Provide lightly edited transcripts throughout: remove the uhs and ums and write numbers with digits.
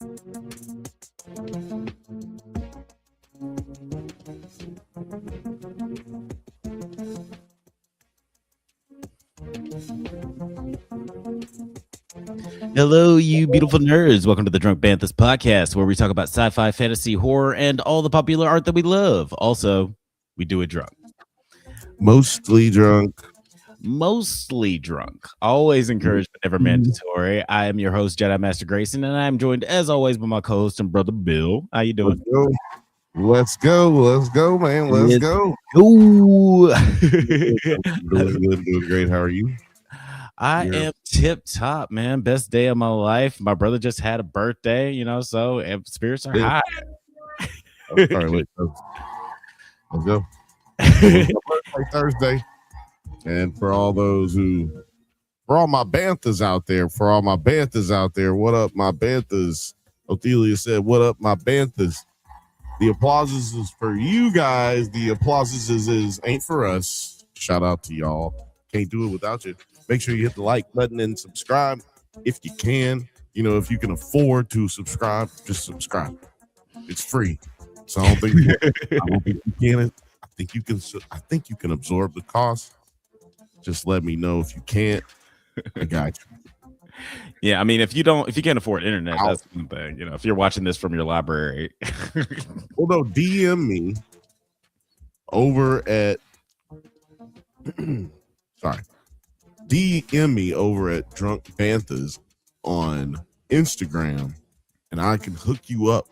Hello, you beautiful nerds. Welcome to the Drunk Banthas podcast, where we talk about sci-fi, fantasy, horror, and all the popular art that we love. Also, we do it drunk. Mostly drunk. Mostly drunk. Always encouraged, but never mandatory. I am your host, Jedi Master Grayson, and I am joined, as always, by my co-host and brother, Bill. How you doing? Let's go, man. Let's go. Ooh. Doing great. How are you? I am tip top, man. Best day of my life. My brother just had a birthday, so spirits are high. All right, let's go. Birthday Thursday. And for all my Banthas out there, what up, my Banthas? Othelia said, what up, my Banthas? The applause is for you guys. The applause is ain't for us. Shout out to y'all. Can't do it without you. Make sure you hit the like button and subscribe if you can. If you can afford to subscribe, just subscribe. It's free. So I don't think you can. I think you can absorb the cost. Just let me know if you can't. I got you. Yeah, I mean, if you can't afford internet, that's one thing. If you're watching this from your library. Well, no, DM me over at DM me over at Drunk Banthas on Instagram, and I can hook you up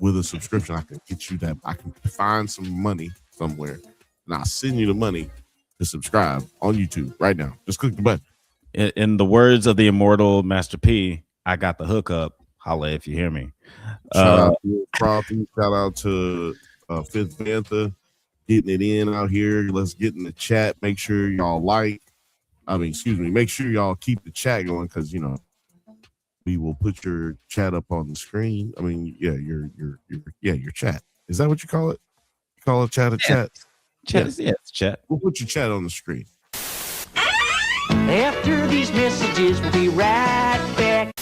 with a subscription. I can get you that. I can find some money somewhere, and I'll send you the money to subscribe on YouTube right now. Just click the button. In the words of the immortal Master P, I got the hookup. Holla if you hear me. Shout out to Frothy. Shout out to Fifth Bantha getting it in out here. Let's get in the chat. Make sure y'all make sure y'all keep the chat going, because we will put your chat up on the screen. I mean, yeah, your chat. Is that what you call it? You call it chat? It's chat. We'll put your chat on the screen. After these messages, we'll be right back.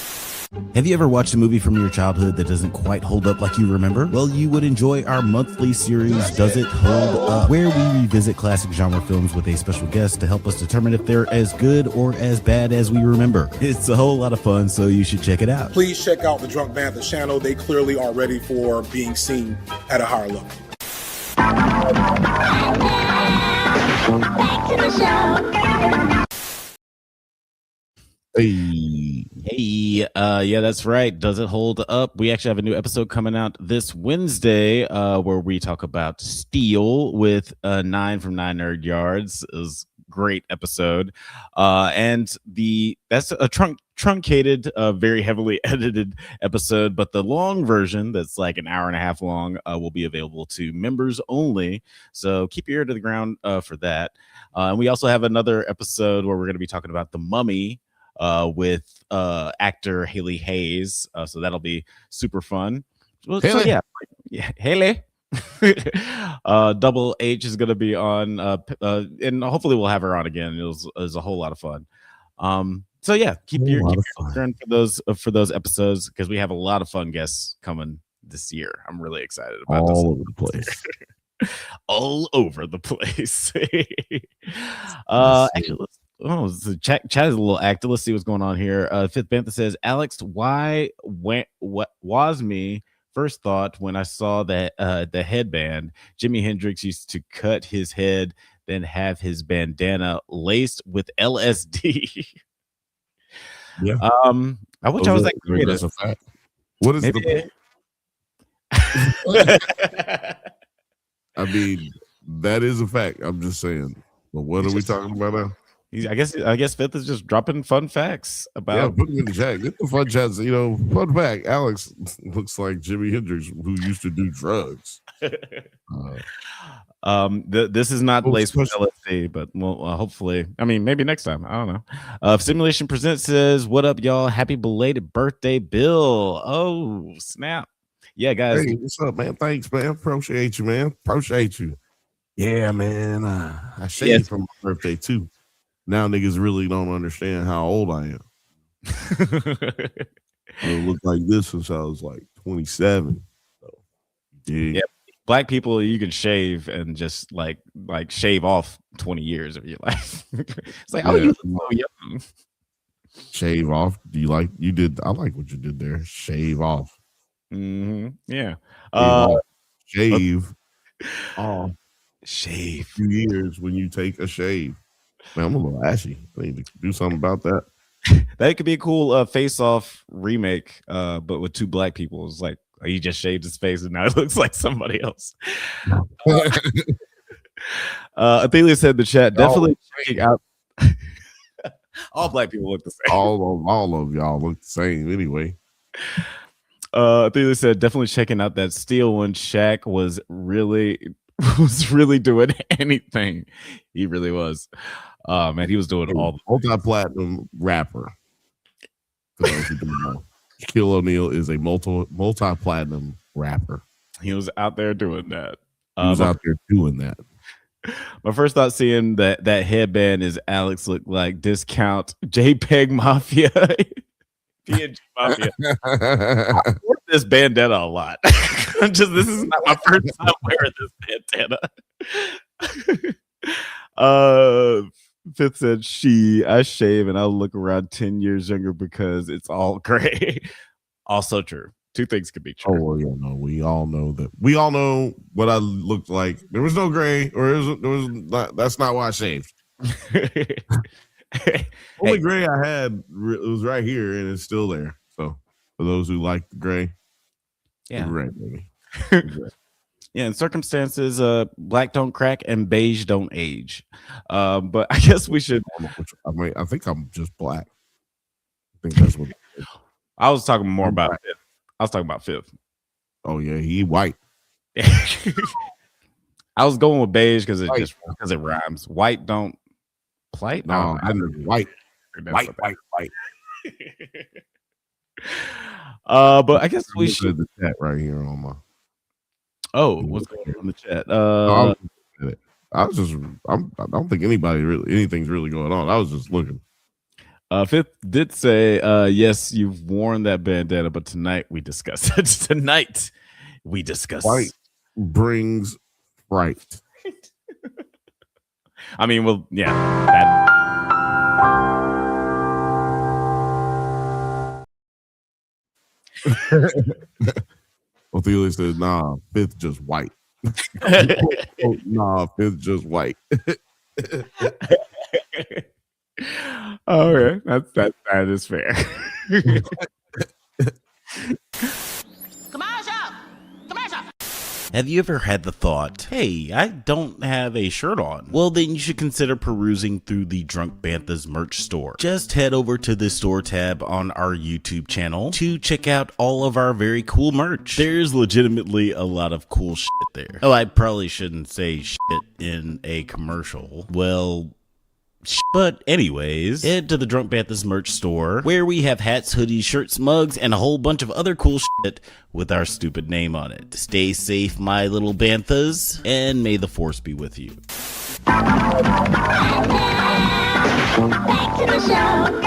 Have you ever watched a movie from your childhood that doesn't quite hold up like you remember? Well, you would enjoy our monthly series, Does It Hold Up?, where we revisit classic genre films with a special guest to help us determine if they're as good or as bad as we remember. It's a whole lot of fun, so you should check it out. Please check out the Drunk Banthas channel. They clearly are ready for being seen at a higher level. Back to the show. Hey, yeah, that's right. Does it hold up? We actually have a new episode coming out this Wednesday, where we talk about Steel with 9 from 9 Nerd Yards. It was a great episode, and that's a truncated, very heavily edited episode, but the long version, that's like an hour and a half long, will be available to members only. So keep your ear to the ground for that. And we also have another episode where we're going to be talking about The Mummy, with actor Haley Hayes, so that'll be super fun. So yeah, Haley. Double H is gonna be on, and hopefully we'll have her on again. It was a whole lot of fun. So yeah, keep your ear for those episodes, because we have a lot of fun guests coming this year. I'm really excited about all over the place. All over the place. Actually, the chat is a little active. Let's see what's going on here. Fifth Bantha says, Alex, what was me first thought when I saw that the headband Jimi Hendrix used to cut his head, then have his bandana laced with LSD. Yeah. I wish I was that creative. That's a fact. What is Maybe. I mean, that is a fact. I'm just saying. But what are we talking about now? I guess Fifth is just dropping fun facts about. Yeah, put them in the chat. Get the fun chats. Fun fact. Alex looks like Jimi Hendrix, who used to do drugs. This is not laced with LSD, but hopefully, I mean, maybe next time. I don't know. Simulation Presents says, "What up, y'all? Happy belated birthday, Bill." Oh, snap! Yeah, guys. Hey, what's up, man? Thanks, man. Appreciate you, man. Appreciate you. Yeah, man. I shaved for my birthday too. Now niggas really don't understand how old I am. I looked like this since I was like 27. So, Yeah, black people, you can shave and just like shave off 20 years of your life. It's like, oh, Yeah. you look so young. Shave off. You did? I like what you did there. Shave off. Yeah. Shave off. Shave. 2 years when you take a shave. Man, I'm a little ashy. I need to do something about that. That could be a cool face-off remake, but with two black people. It's like he just shaved his face and now it looks like somebody else. Athelia said in the chat, definitely checking out. All black people look the same. All of y'all look the same anyway. Athelia said, definitely checking out that Steel one. Shaq was really doing anything. He really was. Man, he was doing all the multi-platinum rapper. For those who don't know, Shaquille O'Neal is a multi-platinum rapper. He was out there doing that. My first thought seeing that headband is Alex looked like discount JPEG Mafia. PNG Mafia. I wore this bandana a lot. This is not my first time wearing this bandana. Fifth said I shave and I'll look around 10 years younger because it's all gray. Also true. Two things could be true. Oh, yeah, no, we all know that. We all know what I looked like. There was no gray, or that's not why I shaved. Only gray I had it was right here, and it's still there. So for those who like the gray, yeah, gray, baby. Yeah, in circumstances, black don't crack and beige don't age. But I guess we should. I think I'm just black. I think that's what. I was talking more about Fifth. I was talking about Fifth. Oh yeah, he white. I was going with beige because it rhymes. White don't plight. No, I know white. White. But I guess we should. The chat right here on my. Oh, what's going on in the chat? I don't think anything's really going on. I was just looking. Fifth did say, yes, you've worn that bandana, but tonight we discuss it. Tonight we discuss. White brings fright. I mean, well, yeah. Ophelia says, nah, Fifth just white. Nah, Fifth just white. Okay, that is fair. Have you ever had the thought, hey, I don't have a shirt on? Well, then you should consider perusing through the Drunk Banthas merch store. Just head over to the store tab on our YouTube channel to check out all of our very cool merch. There's legitimately a lot of cool shit there. Oh, I probably shouldn't say shit in a commercial. Well, but anyways, head to the Drunk Banthas merch store where we have hats, hoodies, shirts, mugs, and a whole bunch of other cool shit with our stupid name on it. Stay safe, my little Banthas, and may the force be with you. Back to the show.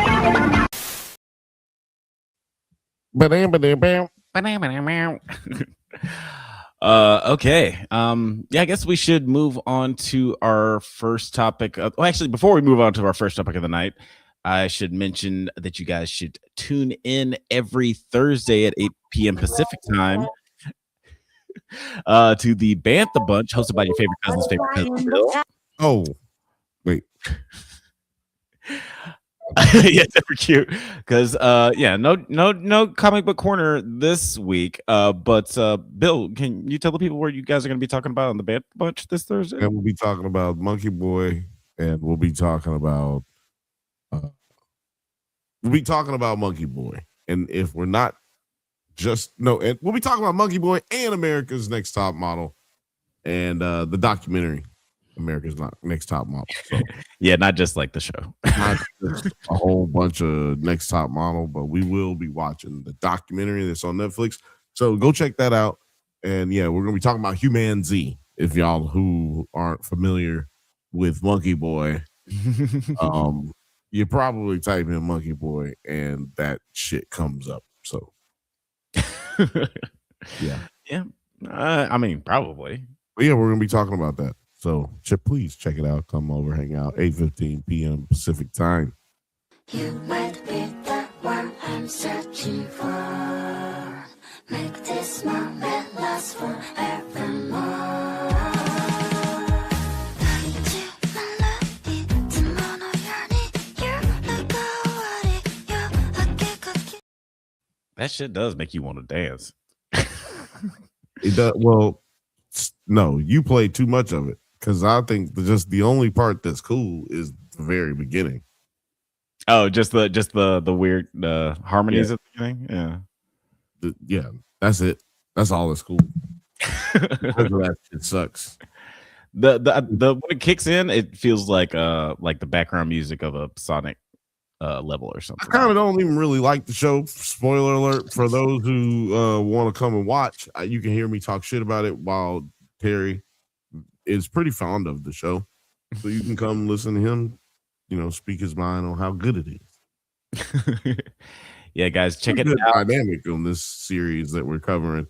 Okay. Yeah, I guess we should move on to our first topic. Actually, before we move on to our first topic of the night, I should mention that you guys should tune in every Thursday at 8 p.m. Pacific time to the Bantha Bunch, hosted by your favorite cousin's favorite cousin, Bill. Oh, wait. Yeah, super cute. Because no comic book corner this week. But Bill, can you tell the people what you guys are going to be talking about on the Bantha Bunch this Thursday? And we'll be talking about Monkey Boy, and we'll be talking about Monkey Boy. And if we're not and we'll be talking about Monkey Boy and America's Next Top Model, and the documentary America's Next Top Model. So yeah, not just like the show. Not just a whole bunch of Next Top Model, but we will be watching the documentary that's on Netflix. So go check that out. And yeah, we're gonna be talking about Human Z. If y'all who aren't familiar with Monkey Boy, you probably type in Monkey Boy and that shit comes up. So, yeah. Yeah. I mean, probably. But yeah, we're gonna be talking about that. So, please check it out. Come over, hang out. 8:15 p.m. Pacific time. You might be the one I'm searching for. Make this moment last forevermore. That shit does make you want to dance. It does. Well, no, you played too much of it because I think just the only part that's cool is the very beginning. Oh, just the weird harmonies at the beginning. Yeah. Yeah, that's it. That's all that's cool. That shit sucks. The when it kicks in, it feels like the background music of a Sonic level or I something. kind of don't even really like the show. Spoiler alert for those who want to come and watch. You can hear me talk shit about it while Terry is pretty fond of the show. So you can come listen to him, speak his mind on how good it is. Yeah, guys, check it out. Dynamic on this series that we're covering.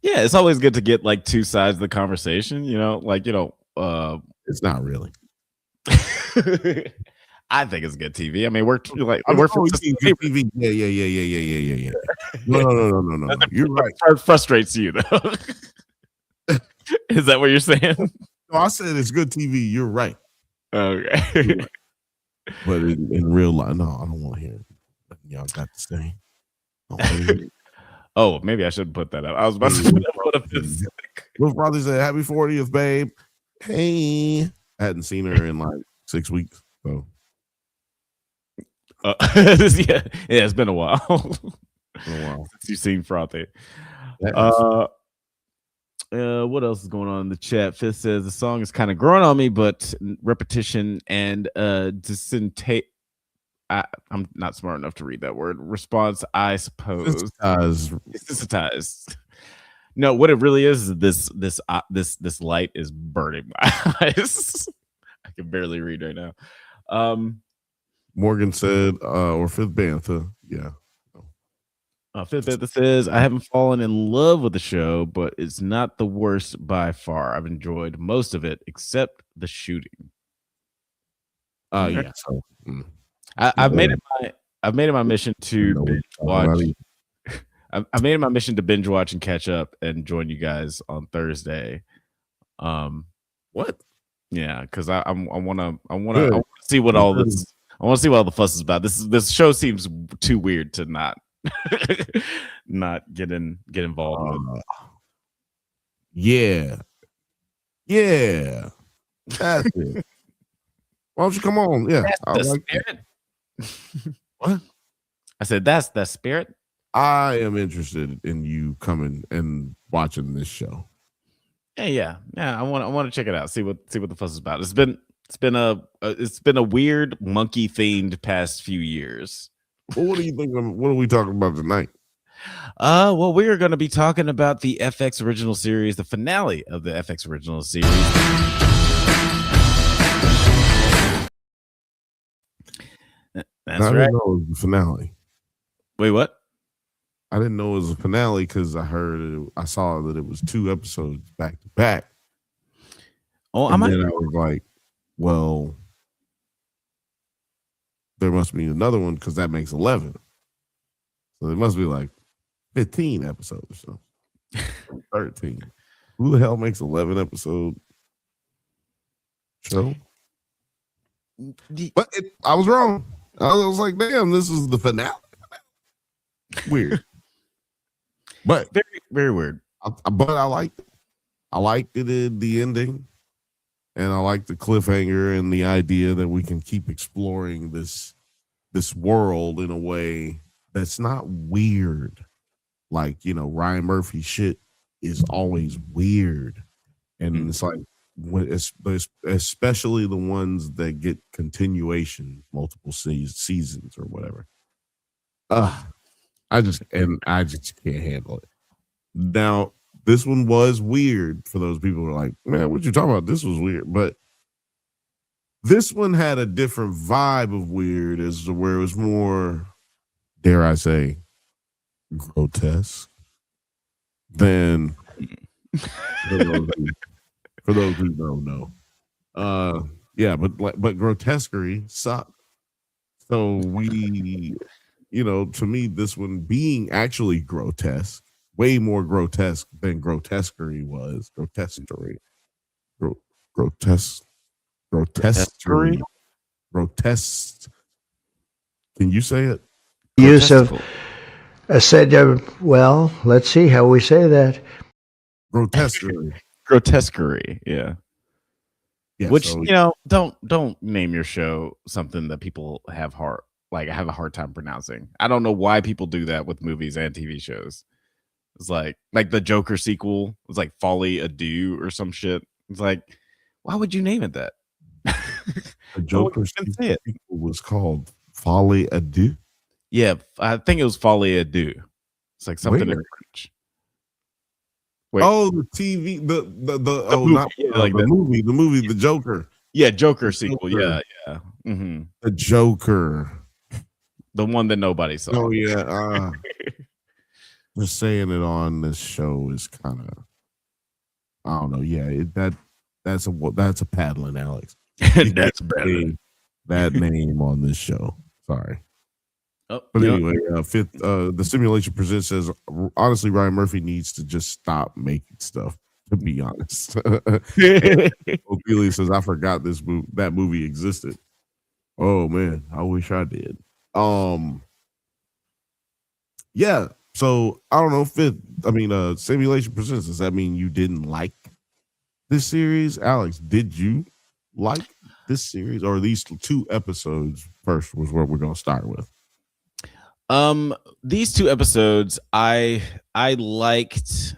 Yeah, it's always good to get like two sides of the conversation, It's not really. I think it's good TV. I mean, we're from TV. Yeah. No. You're right. It frustrates you though. Is that what you're saying? No, I said it's good TV. You're right. Okay. You're right. But in real life, no, I don't want to hear what y'all got to say. Oh, maybe I should put that up. I was about to put up this. Will probably said, "Happy 40th, babe." Hey, I hadn't seen her in like 6 weeks, so. Yeah, it's been a while. Since you've seen Frothy. What else is going on in the chat? Fifth says the song is kind of growing on me, but repetition and I'm not smart enough to read that word. Response, I suppose. Desensitized. No, what it really is this light is burning my eyes. I can barely read right now. Morgan said, or Fifth Bantha, yeah. Fifth Bantha says, I haven't fallen in love with the show, but it's not the worst by far. I've enjoyed most of it except the shooting. Yeah. So, I've made it my mission to binge watch. I've made it my mission to binge watch and catch up and join you guys on Thursday. What? Yeah, because I want to see what all this. I want to see what all the fuss is about. This show seems too weird to not get involved with. Yeah. That's it. Why don't you come on? Yeah, that's the spirit. What? I said that's the spirit. I am interested in you coming and watching this show. Yeah. I want to check it out. See what the fuss is about. It's been a weird monkey themed past few years. Well, what do you think? What are we talking about tonight? Well, we are going to be talking about the FX original series, the finale of the FX original series. That's right. I didn't know it was the finale. Wait, what? I didn't know it was a finale because I saw that it was 2 episodes back to back. Oh, then I was like, well, there must be another one because that makes 11. So there must be like 15 episodes or something. 13. Who the hell makes 11 episode show? But I was wrong. I was like, damn, this is the finale. Weird. But very, very weird. But I liked it. I liked it in the ending. And I like the cliffhanger and the idea that we can keep exploring this world in a way that's not weird. Like, Ryan Murphy shit is always weird. And it's like, especially the ones that get continuation, multiple seasons or whatever. I just can't handle it. Now, this one was weird for those people who are like, man, what you talking about? This was weird. But this one had a different vibe of weird, as to where it was more, dare I say, grotesque, then for those who don't know, yeah, but grotesquerie sucked. So we, to me, this one being actually grotesque, way more grotesque than grotesquerie was. Grotesque, grotesquerie, grotesque. Can you say it? Use of said, well, let's see how we say that. Grotesquerie. Grotesquerie, yeah. Which so, don't name your show something that people have a hard time pronouncing. I don't know why people do that with movies and TV shows. It's like the Joker sequel was like Folly Adieu or some shit. It's like, why would you name it that? The Joker sequel was called Folly Adieu. Yeah, I think it was Folly Adieu. It's like something in French. Wait. Oh, the TV, the movie, not like the movie, The Joker. Yeah, Joker sequel. Joker. Yeah. Mm-hmm. The Joker, the one that nobody saw. Oh yeah, just saying it on this show is kind of, I don't know. Yeah, that's a paddling, Alex. That's better. That name on this show. Sorry. But anyway, the Simulation Presents says, honestly, Ryan Murphy needs to just stop making stuff, to be honest. Ophelia says, I forgot that movie existed. Oh man, I wish I did. Yeah, so I don't know, Simulation Presents, does that mean you didn't like this series? Alex, did you like this series, or these 2 episodes first was what we're gonna start with? These 2 episodes, I liked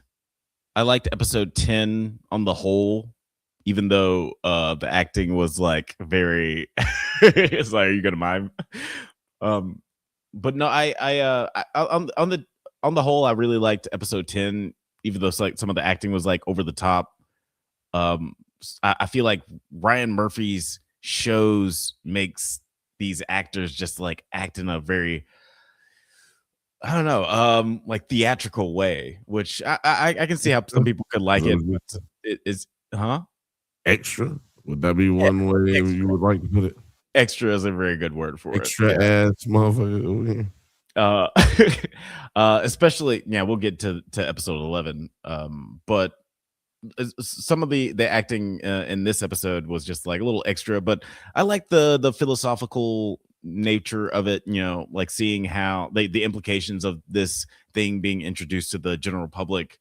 episode 10 on the whole, even though the acting was like very it's like, are you gonna mime? But no, I on the whole, I really liked episode 10, even though like some of the acting was like over the top. I feel like Ryan Murphy's shows makes these actors just like act in a very, I don't know, like theatrical way, which I can see how some people could like it. It is, extra. Would that be one way you would like to put it? Extra is a very good word for extra it. Ass motherfucker. Especially, we'll get to episode 11. But some of the acting in this episode was just like a little extra, but I like the philosophical nature of it, like seeing how the implications of this thing being introduced to the general public.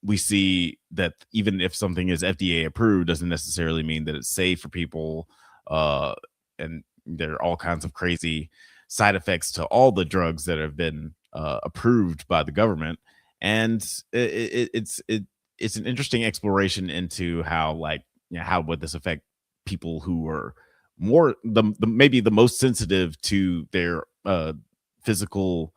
We see that even if something is FDA approved, doesn't necessarily mean that it's safe for people, and there are all kinds of crazy side effects to all the drugs that have been approved by the government. And it's an interesting exploration into how how would this affect people who are more maybe the most sensitive to their physical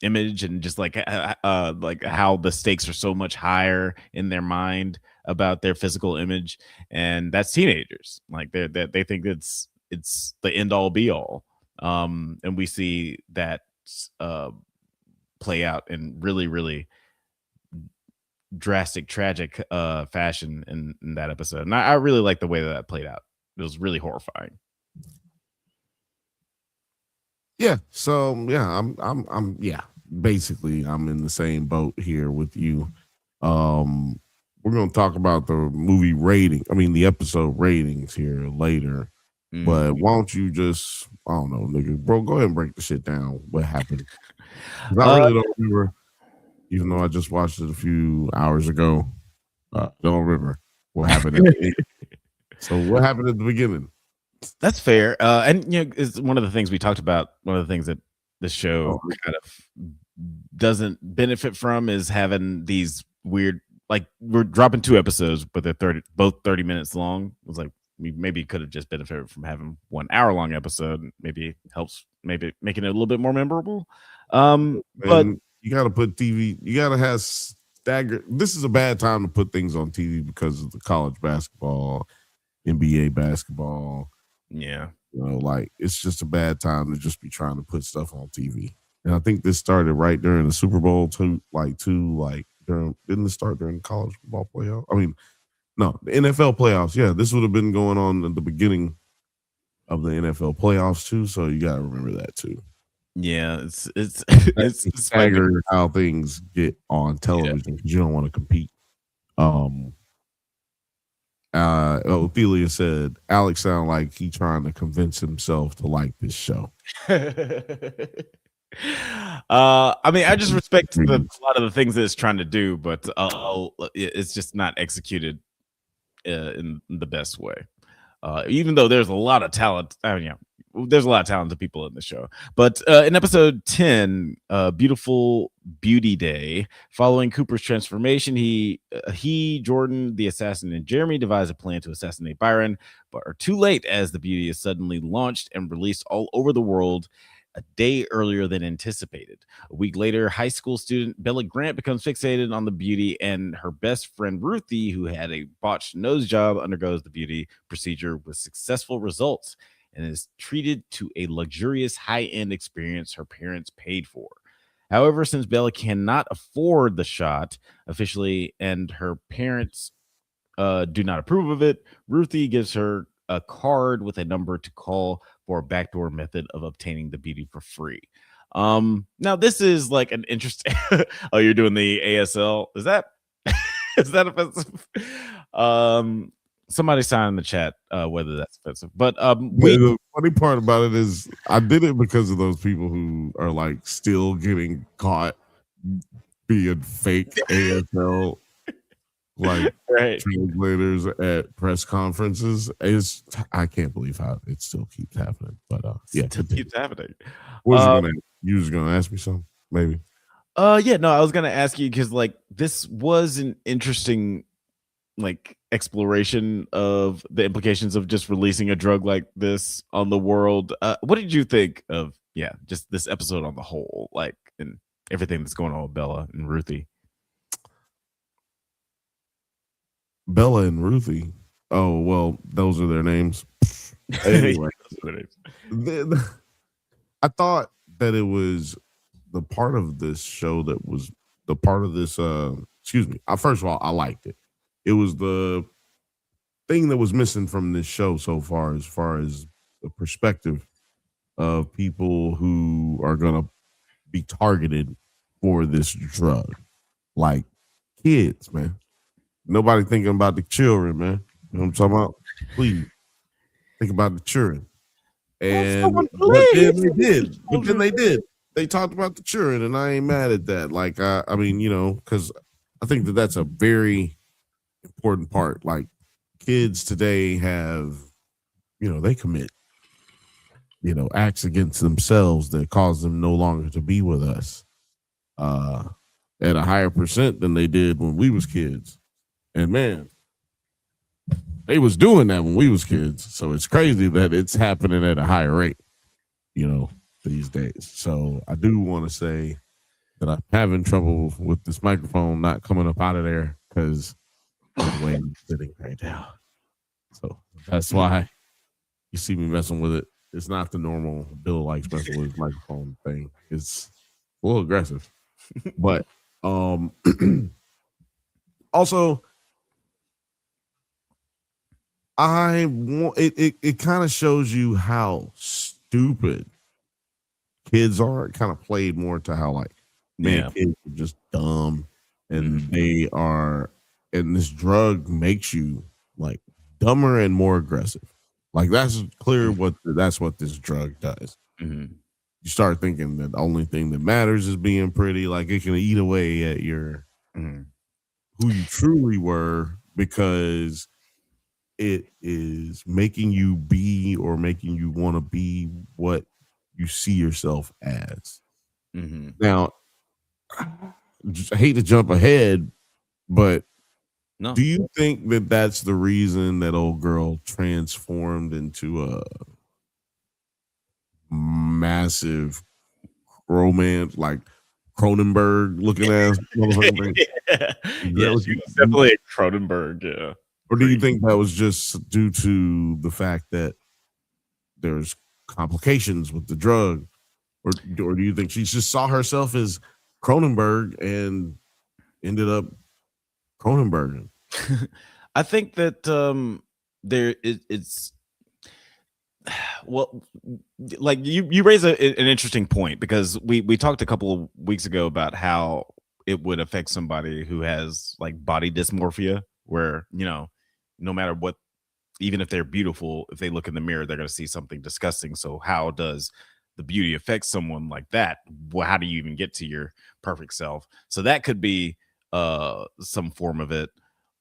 image, and just like how the stakes are so much higher in their mind about their physical image, and that's teenagers. Like they think it's the end all be all, and we see that play out in really, really drastic, tragic fashion in that episode. And I really like the way that played out. It was really horrifying. Yeah. So I'm basically I'm in the same boat here with you. We're gonna talk about the movie rating. The episode ratings here later. But why don't you just, I don't know, nigga, bro, go ahead and break the shit down. What happened? I really don't remember, even though I just watched it a few hours ago. Don't remember what happened at the end. So what happened at the beginning? That's fair. And it's one of the things we talked about. One of the things that this show kind of doesn't benefit from is having these weird, like, we're dropping 2 episodes, but they're both 30 minutes long. It was like, we maybe could have just benefited from having 1 hour long episode. Maybe helps, maybe making it a little bit more memorable. But you got to put TV, you got to have staggered. This is a bad time to put things on TV because of the college basketball, NBA basketball. Yeah. Like, it's just a bad time to just be trying to put stuff on TV. And I think this started right during the Super Bowl didn't it start during college football playoff? I mean, no, the NFL playoffs. Yeah, this would have been going on at the beginning of the NFL playoffs too. So you got to remember that too. Yeah, it's staggered how things get on television because you don't want to compete. Ophelia said Alex sounded like he trying to convince himself to like this show. I mean, I just respect a lot of the things that it's trying to do, but it's just not executed in the best way. Even though there's a lot of talent, there's a lot of talented people in the show. But in episode 10, Beautiful Beauty Day, following Cooper's transformation, he, Jordan, the assassin, and Jeremy devise a plan to assassinate Byron, but are too late as the beauty is suddenly launched and released all over the world a day earlier than anticipated. A week later, high school student Bella Grant becomes fixated on the beauty, and her best friend Ruthie, who had a botched nose job, undergoes the beauty procedure with successful results and is treated to a luxurious high-end experience her parents paid for. However, since Bella cannot afford the shot officially and her parents do not approve of it, Ruthie gives her a card with a number to call for a backdoor method of obtaining the beauty for free. Now this is like an interesting oh, you're doing the ASL. Is that offensive? Somebody sign in the chat whether that's offensive. But the funny part about it is I did it because of those people who are like still getting caught being fake ASL like translators at press conferences. I can't believe how it still keeps happening. But it keeps happening. You was gonna ask me something, maybe? Yeah, no, I was gonna ask you because like this was an interesting like exploration of the implications of just releasing a drug like this on the world. What did you think of just this episode on the whole, like, and everything that's going on with Bella and Ruthie? Bella and Ruthie. Oh, well, those are their names. Anyway, I thought that it was the part of this show that was the part of this. Excuse me. First of all, I liked it. It was the thing that was missing from this show so far as the perspective of people who are going to be targeted for this drug, like kids, man. Nobody thinking about the children, man. You know what I'm talking about? Please think about the children. And then they did. They talked about the children, and I ain't mad at that. Like, I mean, you know, because I think that that's a very important part. Like, kids today have, you know, they commit, you know, acts against themselves that cause them no longer to be with us at a higher percent than they did when we was kids. And man, they was doing that when we was kids. So it's crazy that it's happening at a higher rate, you know, these days. So I do want to say that I'm having trouble with this microphone not coming up out of there because of the way I'm sitting right now. So that's why you see me messing with it. It's not the normal Bill likes messing with his microphone thing. It's a little aggressive. But also, it kind of shows you how stupid kids are. It kind of played more to how like kids are just dumb and they are, and this drug makes you like dumber and more aggressive. Like that's clear that's what this drug does. You start thinking that the only thing that matters is being pretty. Like it can eat away at your who you truly were because it is making you be or making you want to be what you see yourself as. Now, I hate to jump ahead, but do you think that that's the reason that old girl transformed into a massive romance, like Cronenberg looking ass motherfucker? Yeah, she was definitely a Cronenberg, yeah. Or do you think that was just due to the fact that there's complications with the drug? Or do you think she just saw herself as Cronenberg and ended up Cronenberg? I think that it's well, like you raise an interesting point, because we talked a couple of weeks ago about how it would affect somebody who has like body dysmorphia, where no matter what, even if they're beautiful, if they look in the mirror, they're going to see something disgusting. So how does the beauty affect someone like that? Well, how do you even get to your perfect self? So that could be some form of it.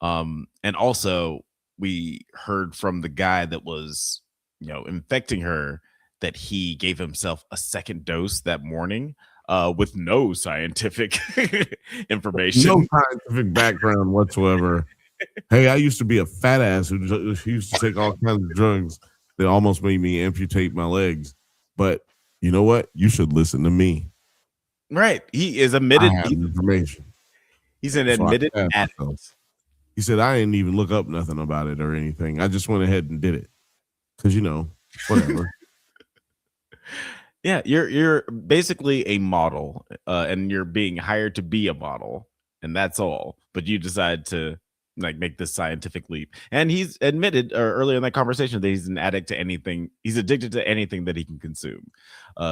And also we heard from the guy that was infecting her, that he gave himself a second dose that morning, with no scientific information. No scientific background whatsoever. Hey, I used to be a fat ass who used to take all kinds of drugs that almost made me amputate my legs. But you know what? You should listen to me. Right. He is admitted. I have information. He's an admitted addict. He said, I didn't even look up nothing about it or anything. I just went ahead and did it. Because, whatever. Yeah, you're basically a model, and you're being hired to be a model, and that's all. But you decide to make this scientific leap. And he's admitted earlier in that conversation that he's an addict to anything. He's addicted to anything that he can consume.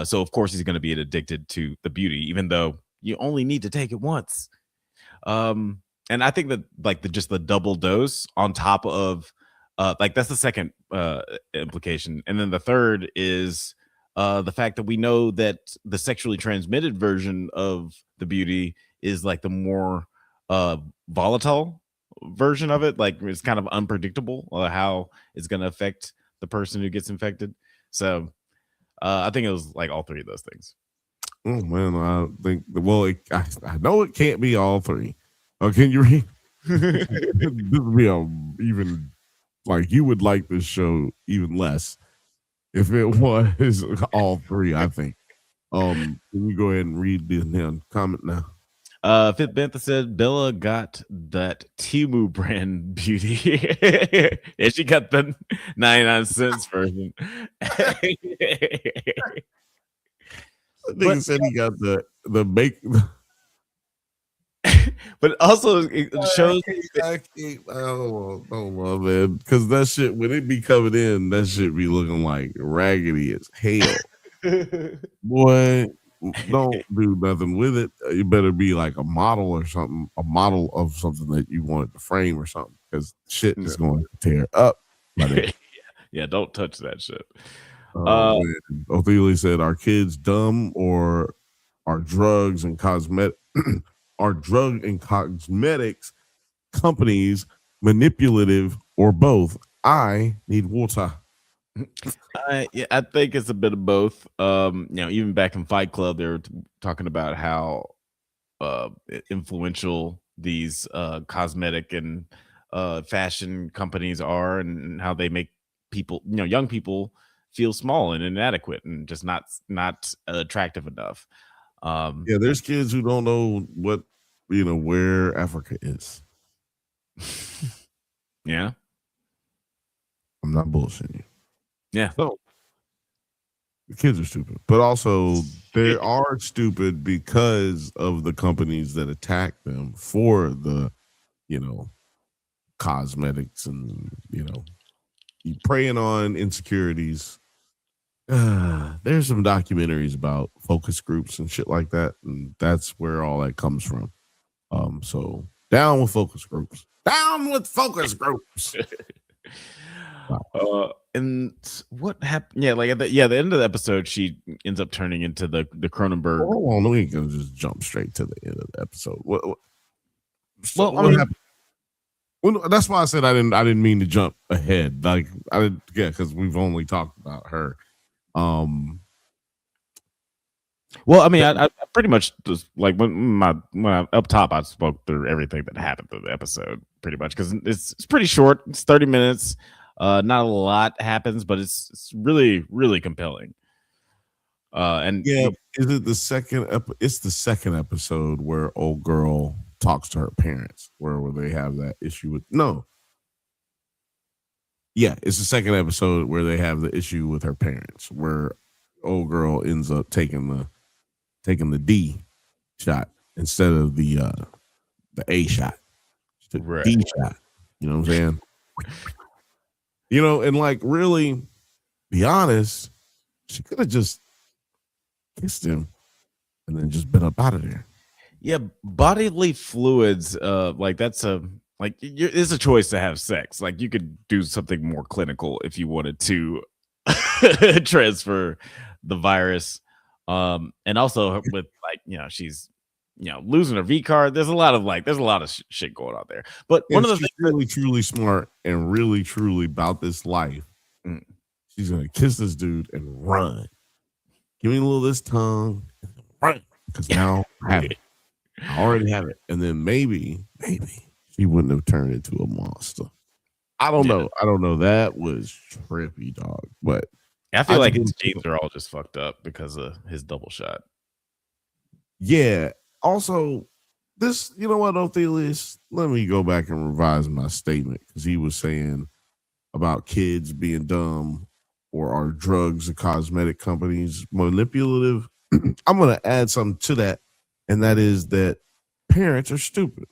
So of course he's going to be addicted to the beauty, even though you only need to take it once. And I think that just the double dose on top of that's the second implication. And then the third is the fact that we know that the sexually transmitted version of the beauty is like the more volatile version of it. Like, it's kind of unpredictable how it's going to affect the person who gets infected. So I think it was like all three of those things. Oh man, I think I know it can't be all three. Oh, can you read? This would be even like, you would like this show even less if it was all three, I think. Can you go ahead and read the comment now? Fifth Banthas said Bella got that Timu brand beauty. And she got the 99 cents version. I think said he got the make. But also it shows. I don't know, man, because that shit, when it be coming in, that shit be looking like raggedy as hell. Boy, don't do nothing with it. You better be like a model or something, a model of something that you wanted to frame or something, because shit is going to tear up. Yeah, don't touch that shit. Ophelia said, "Are kids dumb, or are drugs and cosmetics companies manipulative, or both? I need water." Yeah, I think it's a bit of both. Even back in Fight Club, they were talking about how influential these cosmetic and fashion companies are, and how they make people, young people, feel small and inadequate and just not attractive enough. Yeah, there's kids who don't know what where Africa is. Yeah, I'm not bullshitting you. Yeah. So the kids are stupid, but also they are stupid because of the companies that attack them for the, cosmetics and, preying on insecurities. There's some documentaries about focus groups and shit like that, and that's where all that comes from. So down with focus groups. Down with focus groups. And what happened? Yeah, like at the end of the episode, she ends up turning into the Cronenberg. Hold on, we can just jump straight to the end of the episode. What happened? Well, that's why I said I didn't mean to jump ahead. Like I didn't, because we've only talked about her. Well, I mean, I pretty much just like when I up top, I spoke through everything that happened through the episode, pretty much, because it's pretty short. It's 30 minutes. Not a lot happens, but it's really, really compelling. And is it the second? It's the second episode where old girl talks to her parents, where they have that issue with it's the second episode where they have the issue with her parents, where old girl ends up taking the D shot instead of the A shot. She took the D shot. You know what I'm saying? And like really be honest, she could have just kissed him and then just been up out of there. Yeah, bodily fluids, like it's a choice to have sex. Like you could do something more clinical if you wanted to transfer the virus. And also with she's losing her V card. There's a lot of shit going on there. But one of the things really truly smart and really truly about this life. She's gonna kiss this dude and run. Give me a little of this tongue, run, because now I have it. I already have it, and then maybe she wouldn't have turned into a monster. I don't know. That was trippy, dog. But I feel like his genes are all just fucked up because of his double shot. Yeah. Also, this, you know what, Othelius? Let me go back and revise my statement because he was saying about kids being dumb or are drugs and cosmetic companies manipulative. I'm going to add something to that, and that is that parents are stupid.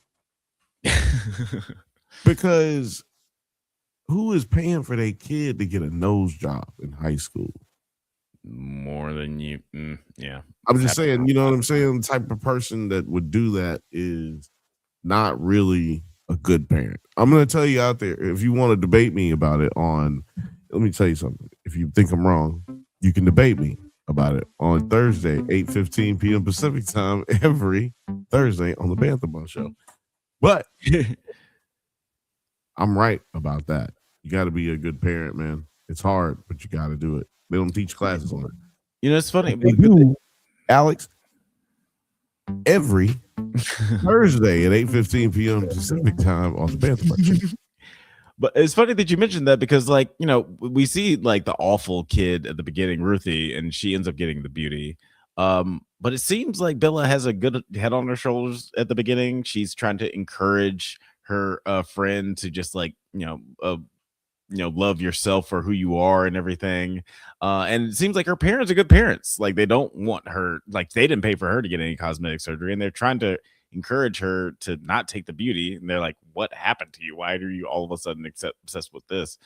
Because who is paying for their kid to get a nose job in high school? More than you. Yeah. I'm just saying, you know what I'm saying? The type of person that would do that is not really a good parent. I'm going to tell you out there, if you want to debate me about it let me tell you something. If you think I'm wrong, you can debate me about it on Thursday, 8:15 p.m. Pacific time, every Thursday on the Banthas show. But I'm right about that. You got to be a good parent, man. It's hard, but you got to do it. They don't teach classes on it. It's funny. Alex, every Thursday at 8:15 p.m. Pacific time on the Banthas show. But it's funny that you mentioned that because, we see like the awful kid at the beginning, Ruthie, and she ends up getting the beauty. But it seems like Bella has a good head on her shoulders at the beginning. She's trying to encourage her friend to just love yourself for who you are and everything. And it seems like her parents are good parents. Like they don't want her, like they didn't pay for her to get any cosmetic surgery, and they're trying to encourage her to not take the beauty. And they're like, what happened to you? Why are you all of a sudden obsessed with this?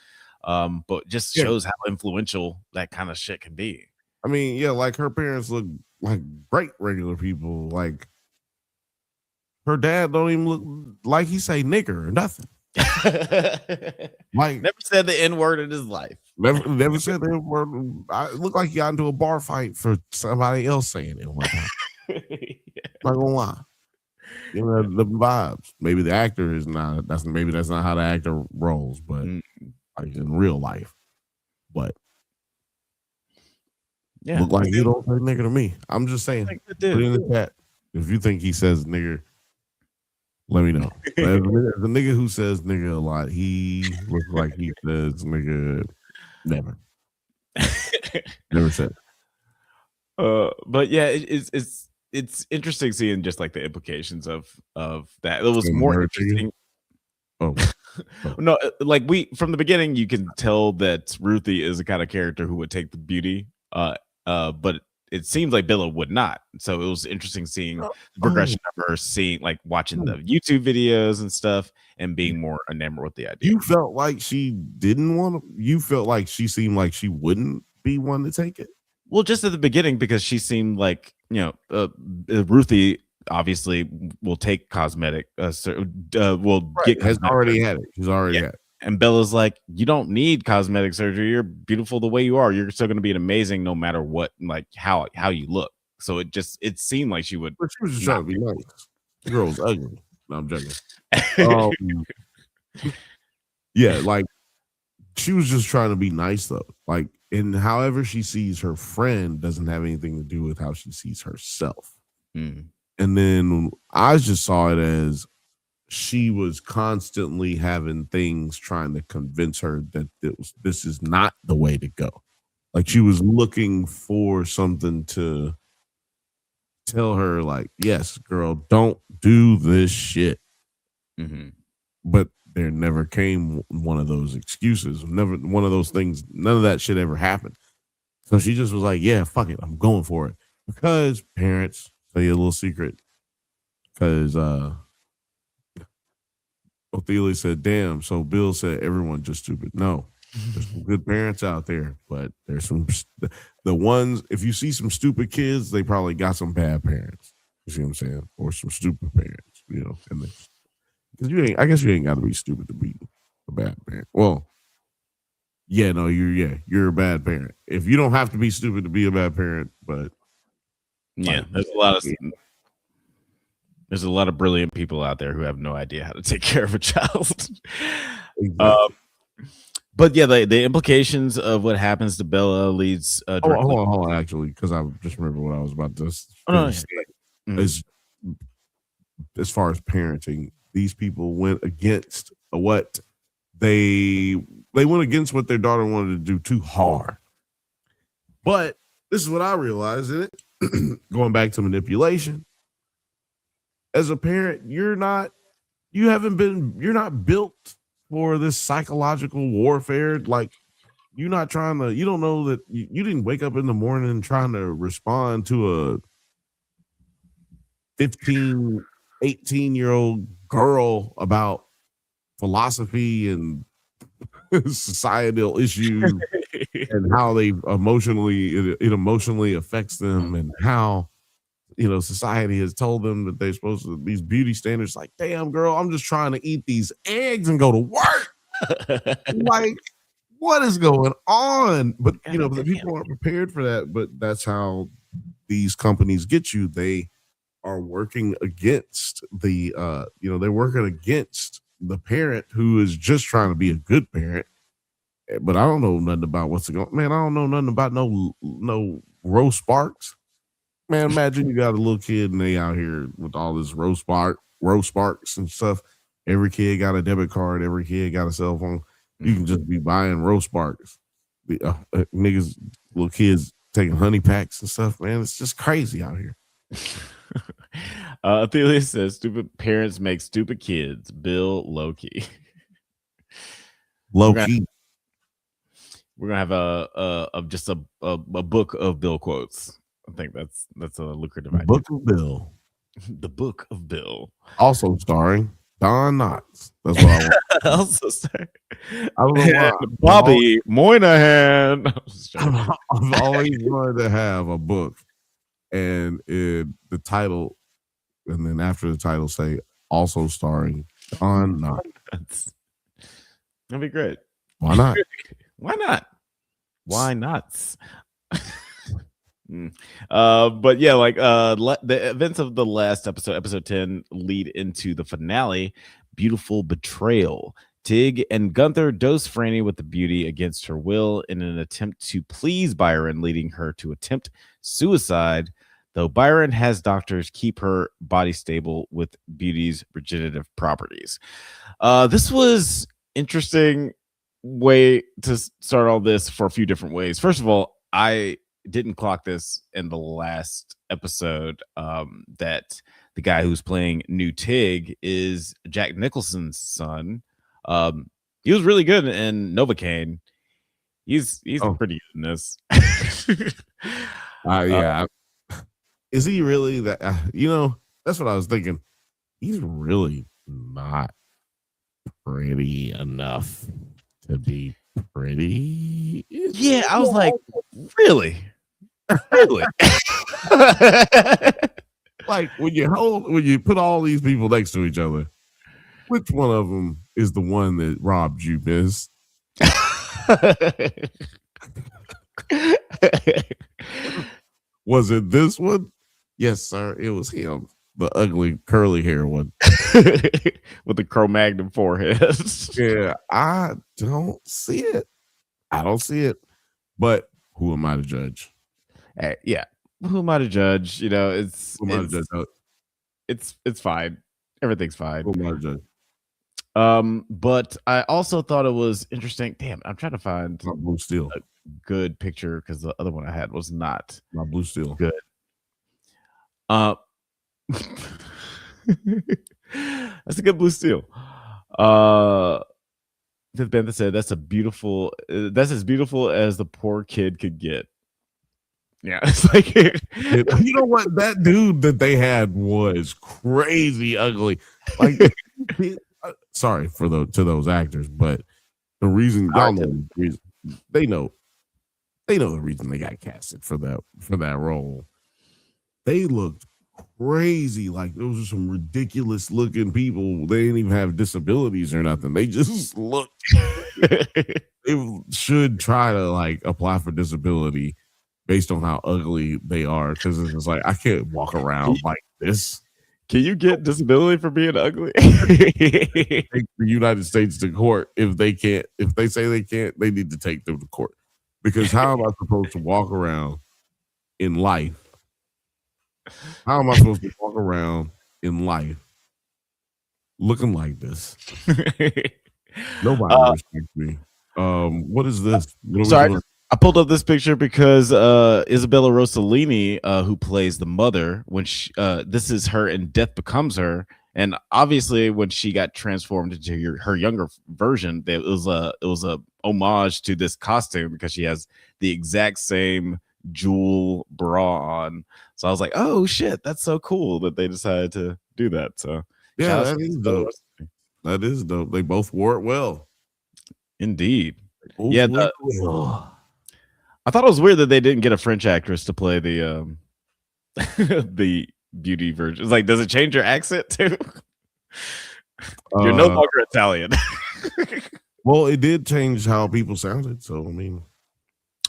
But just shows how influential that kind of shit can be. I mean, yeah, like her parents look like great regular people. Like her dad don't even look like he say nigger or nothing. Like never said the N-word in his life. Never said the N-word. I look like he got into a bar fight for somebody else saying it one time. Not gonna lie. The vibes. Maybe the actor is not. That's not how the actor rolls, but like in real life. But yeah, look like you don't say nigger to me. I'm just saying. Put it in the chat if you think he says nigger. Let me know. The nigga who says nigga a lot, he looks like he says nigga never. Never said. But yeah, it's interesting seeing just like the implications of that. It was more interesting. Oh. No, like from the beginning, you can tell that Ruthie is the kind of character who would take the beauty, but it seems like Bella would not. So it was interesting seeing the progression of her watching the YouTube videos and stuff and being more enamored with the idea. You felt like she didn't want to. You felt like she seemed like she wouldn't be one to take it. Well, just at the beginning, because she seemed like, Ruthie obviously will take cosmetic, has already had it. She's already had it. And Bella's like, you don't need cosmetic surgery. You're beautiful the way you are. You're still going to be amazing no matter what, like how you look. So it seemed like she would. But she was just trying to be nice. The girl was ugly. No, I'm joking. Yeah, like she was just trying to be nice though. Like, and however she sees her friend doesn't have anything to do with how she sees herself. And then I just saw it as she was constantly having things trying to convince her that this is not the way to go. Like she was looking for something to tell her, like, yes, girl, don't do this shit. But there never came one of those excuses. Never one of those things. None of that shit ever happened. So she just was like, yeah, fuck it. I'm going for it. Because parents, tell you a little secret. Because Ophelia said, damn. So Bill said, everyone's just stupid. No, there's some good parents out there, but there's some, the ones, if you see some stupid kids, they probably got some bad parents. You see what I'm saying? Or some stupid parents, you know. And because I guess you ain't got to be stupid to be a bad parent. Well, yeah, no, you're a bad parent. If you don't have to be stupid to be a bad parent, but yeah, like, there's a lot of brilliant people out there who have no idea how to take care of a child. exactly. But yeah, the implications of what happens to Bella leads. Hold on, actually, because I just remember what I was about to say. As far as parenting, these people went against what they went against what their daughter wanted to do too hard. But this is what I realized in it. Going back to manipulation. As a parent, you're not built for this psychological warfare. Like, you don't know that you didn't wake up in the morning trying to respond to a 15, 18-year-old girl about philosophy and societal issues and how they it emotionally affects them, and how, you know, society has told them that they're supposed to, these beauty standards, like, damn girl, I'm just trying to eat these eggs and go to work. Like, what is going on? But you know, the people aren't prepared for that. But that's how these companies get you. They are working against they're working against the parent who is just trying to be a good parent. But I don't know nothing about what's going on. Man, I don't know nothing about no roast sparks. Man, imagine you got a little kid and they out here with all this roast sparks and stuff. Every kid got a debit card. Every kid got a cell phone. You can just be buying roast sparks. Niggas, little kids taking honey packs and stuff. Man, it's just crazy out here. Athelia says, stupid parents make stupid kids. Bill Loki. Loki. We're gonna have a book of Bill quotes. I think that's a lucrative idea. Book of Bill. The Book of Bill. Also starring Don Knotts. That's what I want. Also starring I don't know why. Bobby Moynihan. I've always wanted to have a book and the title, and then after the title say also starring Don Knotts. That'd be great. Why not? Why not? Why not? But yeah, like the events of the last episode 10 lead into the finale, Beautiful Betrayal. Tig and Gunther dose Franny with the beauty against her will in an attempt to please Byron, leading her to attempt suicide, though Byron has doctors keep her body stable with beauty's regenerative properties. This was interesting way to start all this for a few different ways. First of all, I didn't clock this in the last episode, that the guy who's playing New Tig is Jack Nicholson's son. He was really good in Novocaine. He's pretty good in this. Yeah. Is he really that? That's what I was thinking. He's really not pretty enough to be pretty. Yeah, I was like, really? Really? Like, when you put all these people next to each other, which one of them is the one that robbed you, miss? Was it this one? Yes, sir. It was him. The ugly curly hair one. With the Cro-Magnon forehead. Yeah, I don't see it. But who am I to judge? Hey, yeah. Who am I to judge? You know, it's fine. Everything's fine. Who am I to judge? But I also thought it was interesting. Damn, I'm trying to find Blue Steel. A good picture because the other one I had was not My Blue Steel. Good. That's a good Blue Steel. Banthas said that's as beautiful as the poor kid could get. Yeah, it's like You know what? That dude that they had was crazy ugly. Like, sorry for to those actors, but the reason y'all know the reason, they know the reason they got casted for that role. They looked crazy. Like those are some ridiculous looking people. They didn't even have disabilities or nothing. They just looked. They should try to like apply for disability based on how ugly they are, because it's just like I can't walk around like this. Can you get disability for being ugly? Take the United States to court if they can't. If they say they can't, they need to take them to court. Because how am I supposed to walk around in life? How am I supposed to walk around in life looking like this? Nobody respects me. What is this? Sorry, I pulled up this picture because Isabella Rossellini, who plays the mother, when this is her in Death Becomes Her, and obviously when she got transformed into her younger version, it was a homage to this costume because she has the exact same jewel bra on. So I was like, oh shit, that's so cool that they decided to do that. So yeah, that is dope. That is dope. They both wore it well. Indeed. Yeah. I thought it was weird that they didn't get a French actress to play the the beauty version. It's like, does it change your accent too? You're no longer Italian. Well, it did change how people sounded. So I mean,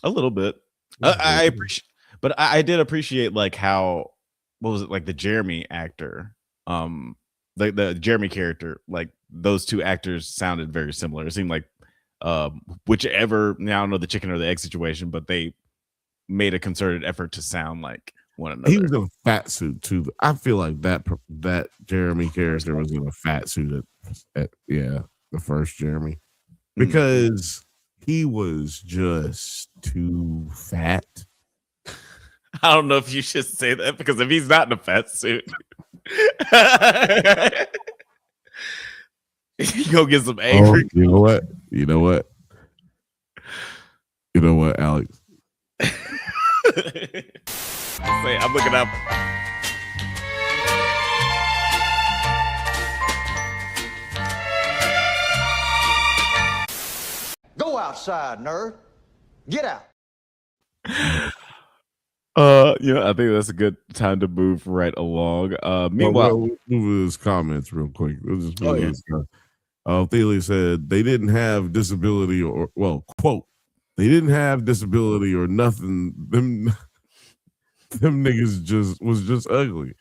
a little bit. I appreciate, but I did appreciate like how, what was it, like the Jeremy actor, the Jeremy character, like those two actors sounded very similar. It seemed like whichever, now I don't know the chicken or the egg situation, but they made a concerted effort to sound like one another. He was in a fat suit too. I feel like that Jeremy character was in a fat suit at the first Jeremy, because he was just too fat. I don't know if you should say that, because if he's not in a fat suit, you go get some angry. You know what? You know what, Alex? Say, I'm looking up. Go outside, nerd. Get out. I think that's a good time to move right along. Meanwhile, we'll move his comments real quick. We'll just move his Thiele said they didn't have disability quote, they didn't have disability or nothing. Them niggas was just ugly.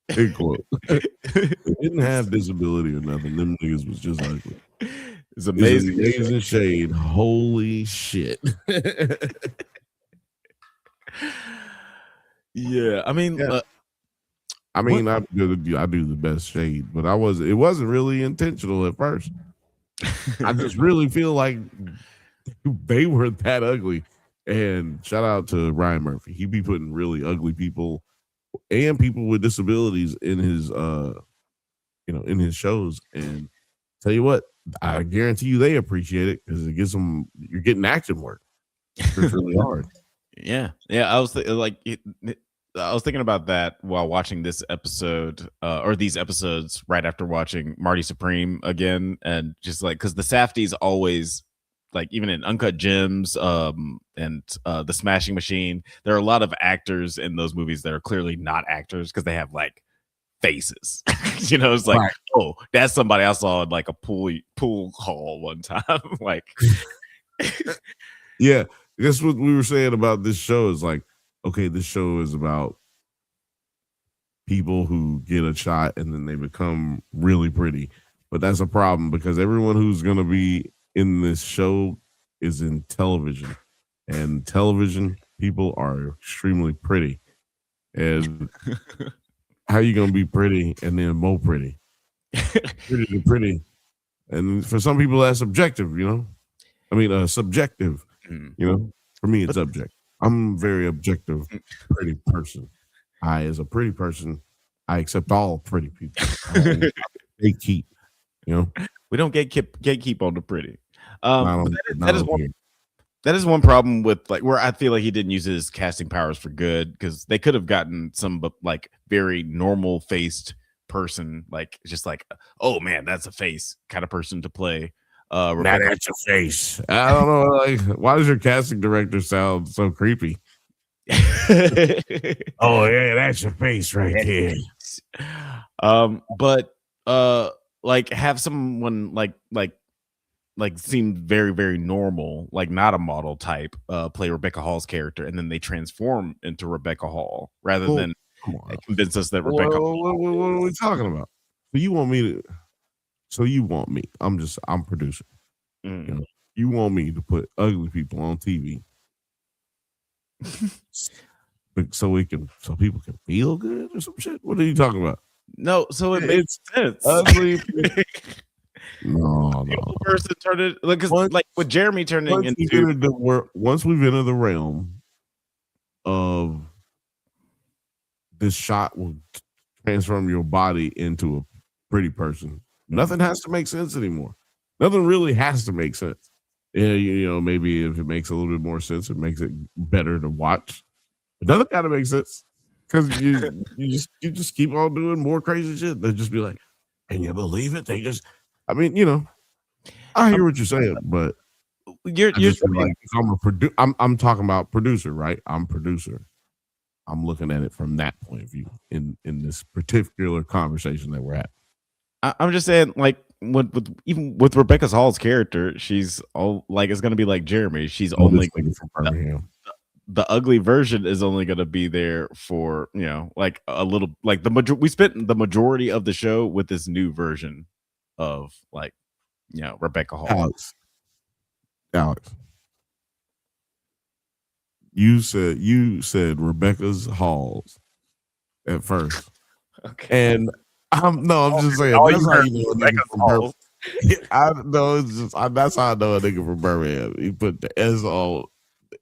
Big quote. They didn't have disability or nothing. Them niggas was just ugly. It's amazing. It's amazing shade. Holy shit. Yeah, I mean, I do the best shade, but it wasn't really intentional at first. I just really feel like they were that ugly. And shout out to Ryan Murphy. He be putting really ugly people and people with disabilities in his in his shows. And tell you what, I guarantee you they appreciate it, because it gives them, you're getting action work. It's really hard. Yeah. I was I was thinking about that while watching this episode, or these episodes, right after watching Marty Supreme again, and just like, because the Safdies always, like, even in Uncut Gems, and the Smashing Machine, there are a lot of actors in those movies that are clearly not actors because they have like faces. It's like, right. Oh, that's somebody I saw in like a pool hall one time. Like, yeah, that's what we were saying about this show. Is like, okay, this show is about people who get a shot and then they become really pretty. But that's a problem, because everyone who's going to be in this show is in television. And television people are extremely pretty. And how you going to be pretty and then more pretty? Pretty to pretty. And for some people, that's subjective, subjective. For me, it's subjective. I'm a very objective, pretty person. As a pretty person, I accept all pretty people. They keep, We don't gatekeep on the pretty. That is one. That is one problem with like where I feel like he didn't use his casting powers for good because they could have gotten some like very normal faced person, like just like, oh man, that's a face kind of person to play. Rebecca. That's your face. I don't know. Like, why does your casting director sound so creepy? Oh yeah, that's your face right there. But like have someone like seem very very normal, like not a model type, play Rebecca Hall's character, and then they transform into Rebecca Hall rather than convince us that Rebecca. What are we talking about? So you want me to? So you want me? I'm producer. Mm. You know, you want me to put ugly people on TV, so people can feel good or some shit. What are you talking about? No, so it makes sense. Ugly. No. Person turned it like with Jeremy turning into once we've entered the realm of this shot will transform your body into a pretty person. Nothing has to make sense anymore. Nothing really has to make sense. Yeah, you know, maybe if it makes a little bit more sense, it makes it better to watch. It doesn't gotta make sense because you just keep on doing more crazy shit. They'll just be like, "Can you believe it?" I mean, you know, I hear what you're saying, but you're like, I'm talking about producer, right? I'm producer. I'm looking at it from that point of view in this particular conversation that we're at. I'm just saying, like, even with Rebecca Hall's character, she's all like it's gonna be like Jeremy. She's only from Birmingham. The ugly version is only gonna be there for, you know, like a little, like we spent the majority of the show with this new version of, like, you know, Rebecca Hall. Alex, you said Rebecca's Halls at first, okay, and I'm just saying that's how you know a nigga from Birmingham. I know it's just that's how I know a nigga from Birmingham. He put the S on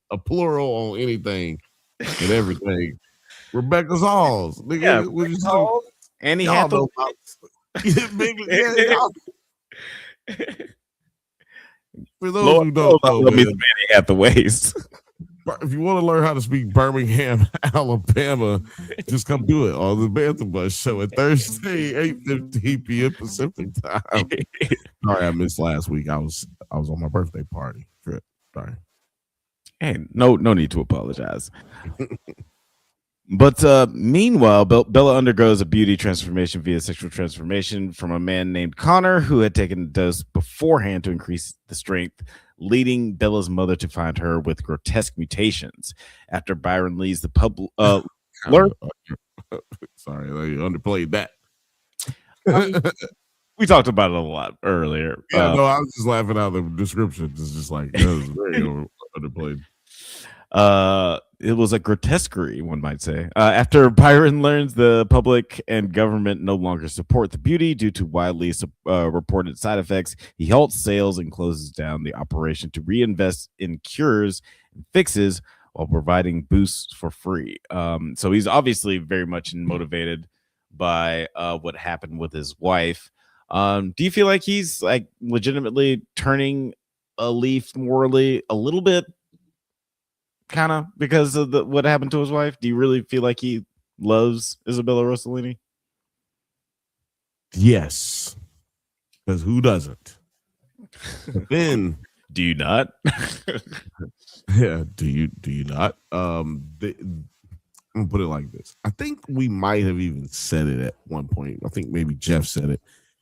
a plural on anything and everything. Rebecca's Halls, nigga. Yeah, What you talking? Annie Y'all know Hathaway. For those who don't know, man, Annie Hathaways. if you want to learn how to speak Birmingham, Alabama, just come do it on the Banthas Bus show at Thursday, 8:15 p.m. Pacific time. Sorry, I missed last week. I was on my birthday party trip. Sorry. Hey, no need to apologize. But meanwhile, Bella undergoes a beauty transformation via sexual transformation from a man named Connor, who had taken a dose beforehand to increase the strength, leading Bella's mother to find her with grotesque mutations. After Byron leaves the pub, sorry, I underplayed that. We talked about it a lot earlier. Yeah, no, I was just laughing out the description. It's just like that was very underplayed. It was a grotesquerie, one might say. After Byron learns the public and government no longer support the beauty due to widely reported side effects, he halts sales and closes down the operation to reinvest in cures and fixes while providing boosts for free. So he's obviously very much motivated by what happened with his wife. Do you feel like he's like legitimately turning a leaf morally a little bit? Kind of because of what happened to his wife? Do you really feel like he loves Isabella Rossellini? Yes, because who doesn't? But then, do you not? Yeah, do you not? I'm gonna put it like this. I think we might have even said it at one point. I think maybe Jeff said it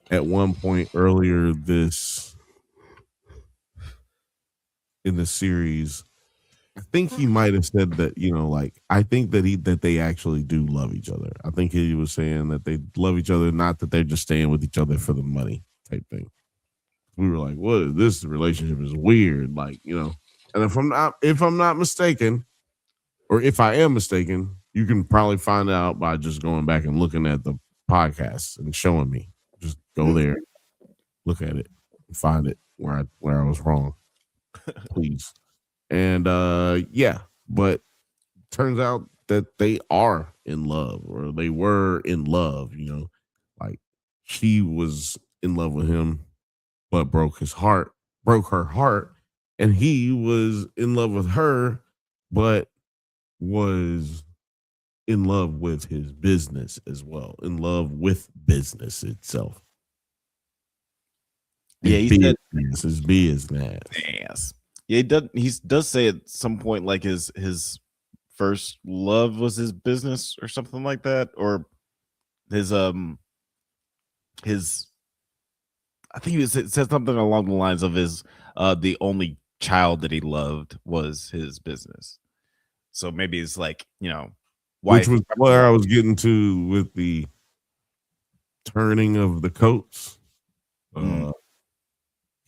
at one point earlier in the series. I think he might have said that, you know, like, I think that they actually do love each other. I think he was saying that they love each other, not that they're just staying with each other for the money type thing. We were like, what is this? The relationship is weird, like, you know. And if I'm not mistaken, or if I am mistaken, you can probably find out by just going back and looking at the podcast and showing me. Just go there, look at it, and find it where I was wrong, please. And yeah, but turns out that they are in love, or they were in love, you know, like she was in love with him, but broke her heart. and he was in love with her, but was in love with his business as well, in love with business itself. Yeah, he said his business. yes. Yeah, he does say at some point like his first love was his business or something like that, or his I think it said something along the lines of his the only child that he loved was his business. So maybe it's like, Which wife. was where I was getting to with the turning of the coats.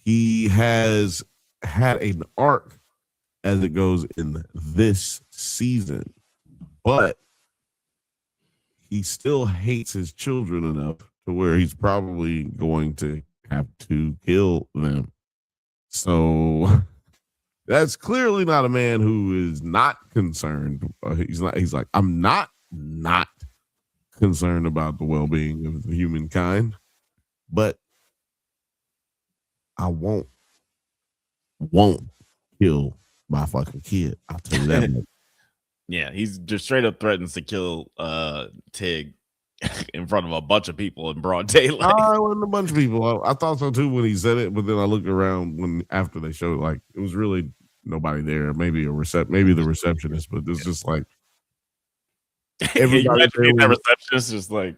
He has had an arc as it goes in this season, but he still hates his children enough to where he's probably going to have to kill them. So that's clearly not a man who is not concerned. He's like, I'm not concerned about the well-being of the humankind, but I won't kill my fucking kid. I'll tell you that much. Yeah, he's just straight up threatens to kill Tig in front of a bunch of people in broad daylight. I wasn't a bunch of people. I thought so too when he said it, but then I looked around after they showed it, like it was really nobody there. Maybe the receptionist, but it's just like everybody there. That receptionist just like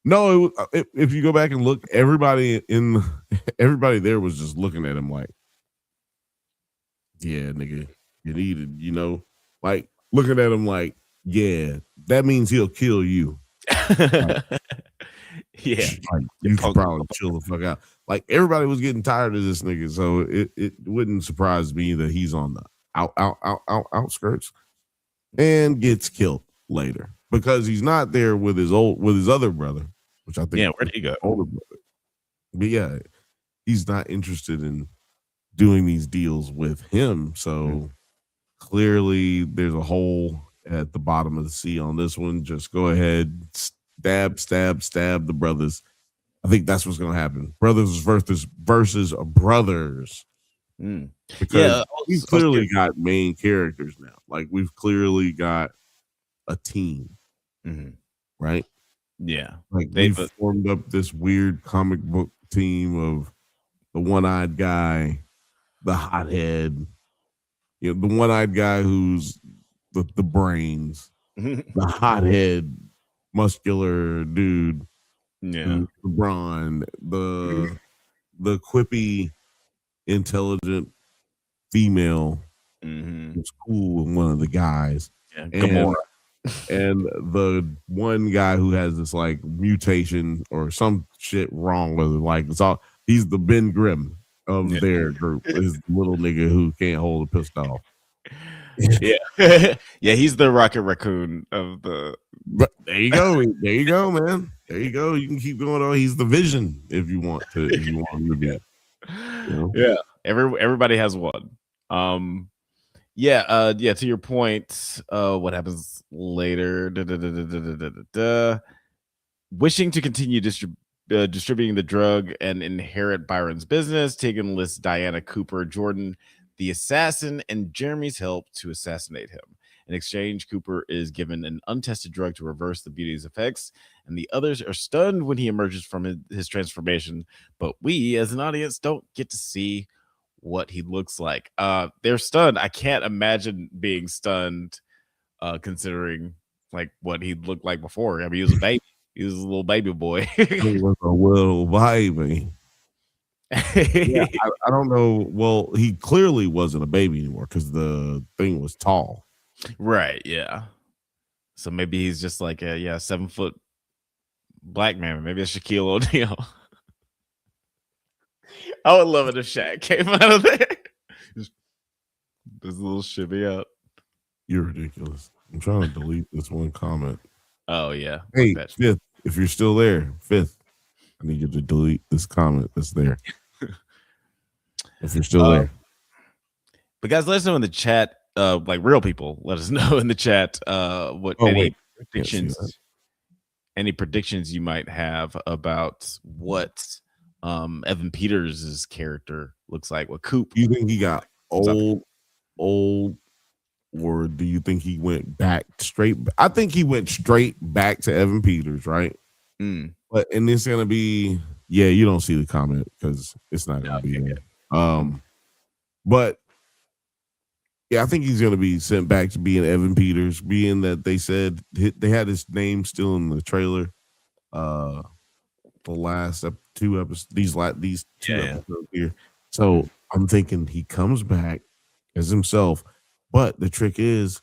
no. If you go back and look, everybody there was just looking at him like, yeah, nigga, you needed, like looking at him like, yeah, that means he'll kill you. Like, yeah, like, you should probably chill the fuck out. Like everybody was getting tired of this nigga, so it wouldn't surprise me that he's on the outskirts and gets killed later because he's not there with his other brother, which I think where'd he go? Older brother. But yeah, he's not interested in doing these deals with him. So clearly there's a hole at the bottom of the sea on this one. Just go ahead, stab the brothers. I think that's what's going to happen. Brothers versus brothers. Because we've clearly got main characters now. Like we've clearly got a team. Right? Yeah. Like they've formed up this weird comic book team of the one-eyed guy, the hothead, the one-eyed guy who's the brains, the hothead, muscular dude, the brawn, the quippy, intelligent female who's cool and one of the guys, and the one guy who has this like mutation or some shit wrong with it. Like he's the Ben Grimm of their group. Is the little nigga who can't hold a pistol. Yeah, he's the Rocket Raccoon of the. But there you go, man. There you go. You can keep going on. He's the Vision if you want to. If you want him to be. Yeah. Everybody has one. To your point, what happens later? Wishing to continue distributing the drug and inherit Byron's business, Tig enlists Diana Cooper Jordan, the assassin, and Jeremy's help to assassinate him. In exchange, Cooper is given an untested drug to reverse the beauty's effects, and the others are stunned when he emerges from his transformation. But we, as an audience, don't get to see what he looks like. They're stunned. I can't imagine being stunned, considering like what he looked like before. I mean, he was a baby. He was a little baby boy. He was a little baby. Yeah, I don't know. Well, he clearly wasn't a baby anymore because the thing was tall. Right. Yeah. So maybe he's just like a 7-foot black man. Maybe it's Shaquille O'Neal. I would love it if Shaq came out of there. Just a little shimmy out. You're ridiculous. I'm trying to delete this one comment. Oh yeah. Hey, Fifth, if you're still there, Fifth, I need you to delete this comment that's there. If you're still there. But guys, let us know in the chat, like real people, let us know in the chat what any predictions you might have about what Evan Peters' character looks like. What Coop? You think he got old, or do you think he went back straight? I think he went straight back to Evan Peters, right? But and it's gonna be you don't see the comment because it's not gonna be there. But I think he's gonna be sent back to being Evan Peters, being that they said they had his name still in the trailer. The last two episodes, these two episodes here. So I'm thinking he comes back as himself, but the trick is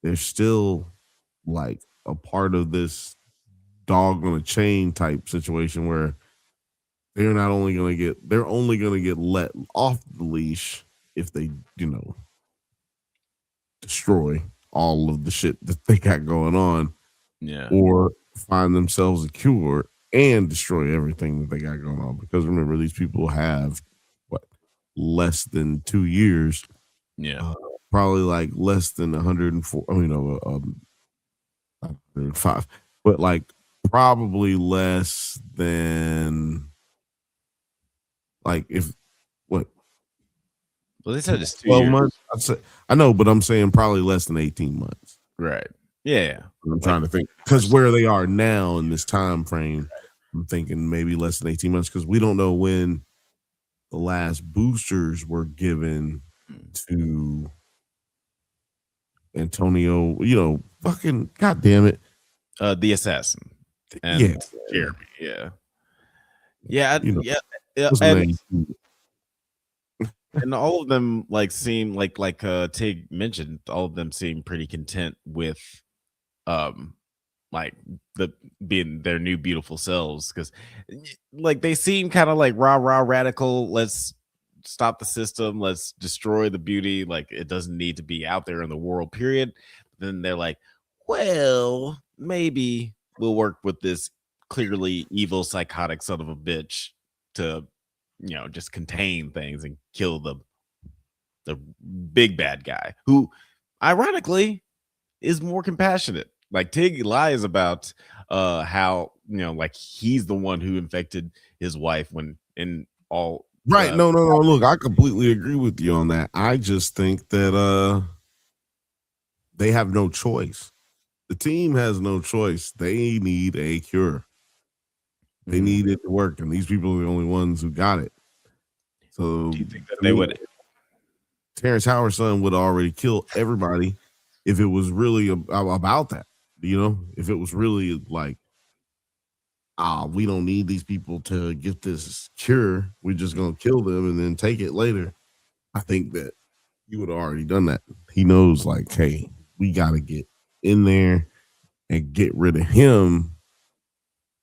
there's still like a part of this dog on a chain type situation where they're only going to get let off the leash if they, destroy all of the shit that they got going on. Yeah. Or find themselves a cure and destroy everything that they got going on. Because remember, these people have less than 2 years. Yeah. Probably like less than 104, 105, but like probably less than like well, they said it's 2 12 years. months. I know, but I'm saying probably less than 18 months. Right. Yeah. I'm trying to think because where they are now in this time frame, I'm thinking maybe less than 18 months because we don't know when the last boosters were given to Antonio, fucking goddamn it. The assassin. And Jeremy. Yeah. Yeah. And all of them seem like Tig mentioned, all of them seem pretty content with being their new beautiful selves, because they seem kind of like rah radical. Let's stop the system, let's destroy the beauty, it doesn't need to be out there in the world, period. Then they're like, well, maybe we'll work with this clearly evil psychotic son of a bitch to just contain things and kill the big bad guy, who ironically is more compassionate. Tig lies about how he's the one who infected his wife when in all right. No. Look, I completely agree with you on that. I just think that they have no choice. The team has no choice. They need a cure. They need it to work, and these people are the only ones who got it. So do you think that they would? Terrence Howard's son would already kill everybody if it was really about that. If it was really like, we don't need these people to get this cure. We're just gonna kill them and then take it later. I think that he would have already done that. He knows, hey, we gotta get in there and get rid of him.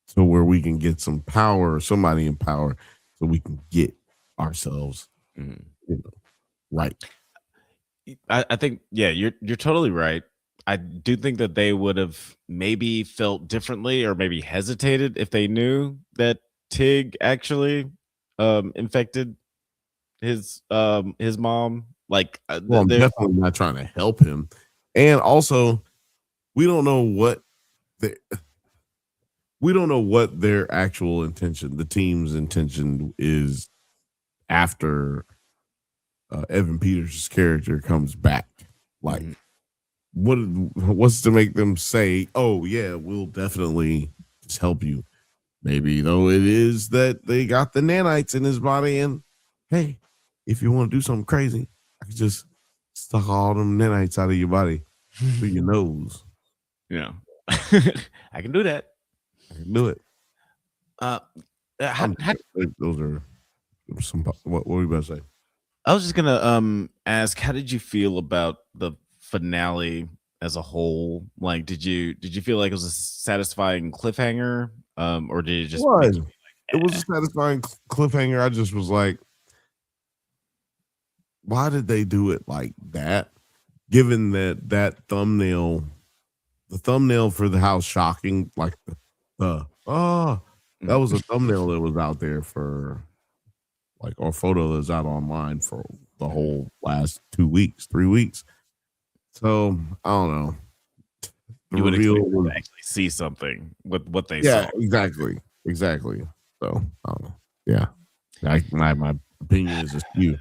So where we can get some power, or somebody in power, so we can get ourselves, right. I think, you're totally right. I do think that they would have maybe felt differently or maybe hesitated if they knew that Tig actually infected his mom. I'm definitely not trying to help him, and also we don't know what their actual intention, the team's intention, is after Evan Peters' character comes back. What's to make them say, "Oh yeah, we'll definitely just help you"? Maybe though it is that they got the nanites in his body, and hey, if you want to do something crazy, I can just suck all them nanites out of your body through your nose. Yeah, I can do that. I can do it. Those are some. What were we about to say? I was just gonna ask, how did you feel about the finale as a whole? Did you feel like it was a satisfying cliffhanger, or did it just? It was a satisfying cliffhanger. I just was like, why did they do it like that? Given that thumbnail, the thumbnail for the house shocking, that was a thumbnail that was out there for our photo that's out online for the whole last 2 weeks, 3 weeks. So I don't know. You would expect to actually see something with what they saw. Exactly. So I don't know. Yeah, my opinion is just you.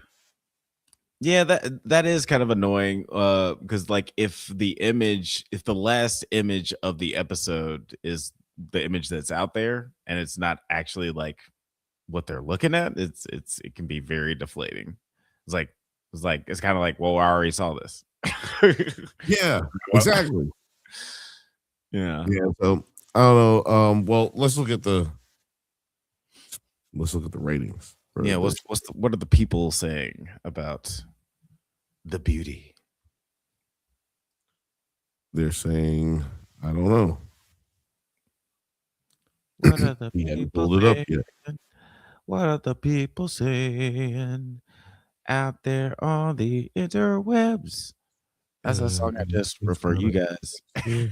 Yeah, that is kind of annoying. Because like if the last image of the episode is the image that's out there, and it's not actually like what they're looking at, it can be very deflating. It's like it's kind of like, well, I already saw this. Yeah, Well, exactly. yeah. Yeah. So I don't know. Well, let's look at the ratings. For Yeah, this. what are the people saying about the beauty? They're saying, I don't know. What are the He hadn't people pulled it up saying? yet. What are the people saying out there on the interwebs? That's a song I just wrote for you guys. I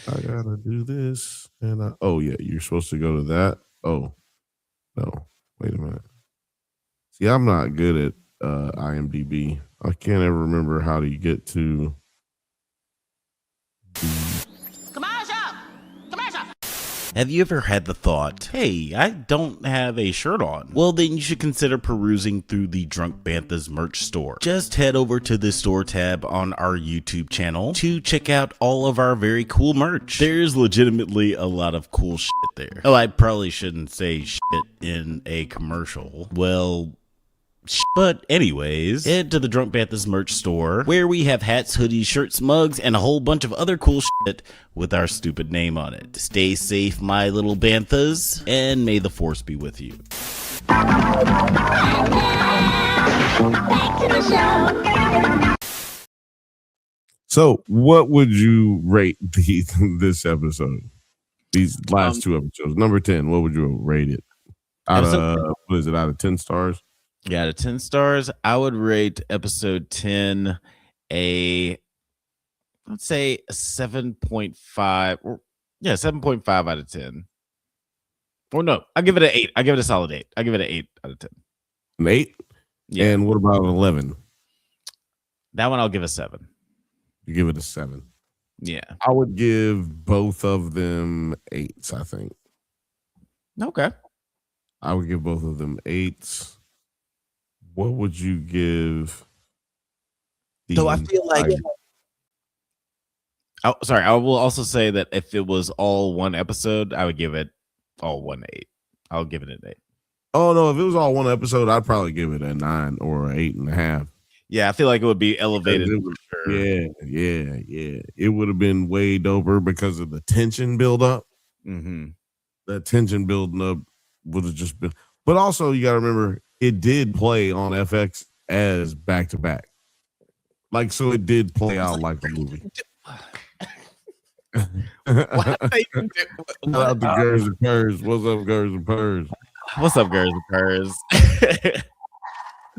gotta do this, and oh yeah, you're supposed to go to that. Oh no, wait a minute. See, I'm not good at IMDb. I can't ever remember how to get to. Have you ever had the thought, hey, I don't have a shirt on? Well, then you should consider perusing through the Drunk Banthas merch store. Just head over to the store tab on our YouTube channel to check out all of our very cool merch. There's legitimately a lot of cool shit there. Oh, I probably shouldn't say shit in a commercial. Well, but anyways, head to the Drunk Banthas merch store where we have hats, hoodies, shirts, mugs, and a whole bunch of other cool shit with our stupid name on it. Stay safe, my little Banthas, and may the force be with you. So, what would you rate this episode? These last two episodes, number 10. What would you rate it? Out of what is it? Out of 10 stars? Yeah, out of 10 stars, I would rate episode 10 let's say a 7.5. Or, yeah, 7.5 out of 10. Or no, I'll give it an 8. I'll give it a solid 8. I'll give it an 8 out of 10. An 8? Yeah. And what about an 11? That one I'll give a 7. You give it a 7. Yeah. I would give both of them 8s, I think. Okay. I would give both of them 8s. What would you give? So I feel like I will also say that if it was all one episode, I would give it all 8. I'll give it an 8. Oh no, if it was all one episode, I'd probably give it a 9 or an 8.5. Yeah, I feel like it would be elevated. Sure. Yeah. It would have been way doper because of the tension build up. Mm-hmm. The tension building up would have just been. But also, you got to remember, it did play on FX as back to back. Like, so it did play out like a movie. Shout out to Girls and Purrs. What's up, Girls and Purrs? What's up, Girls and Purrs?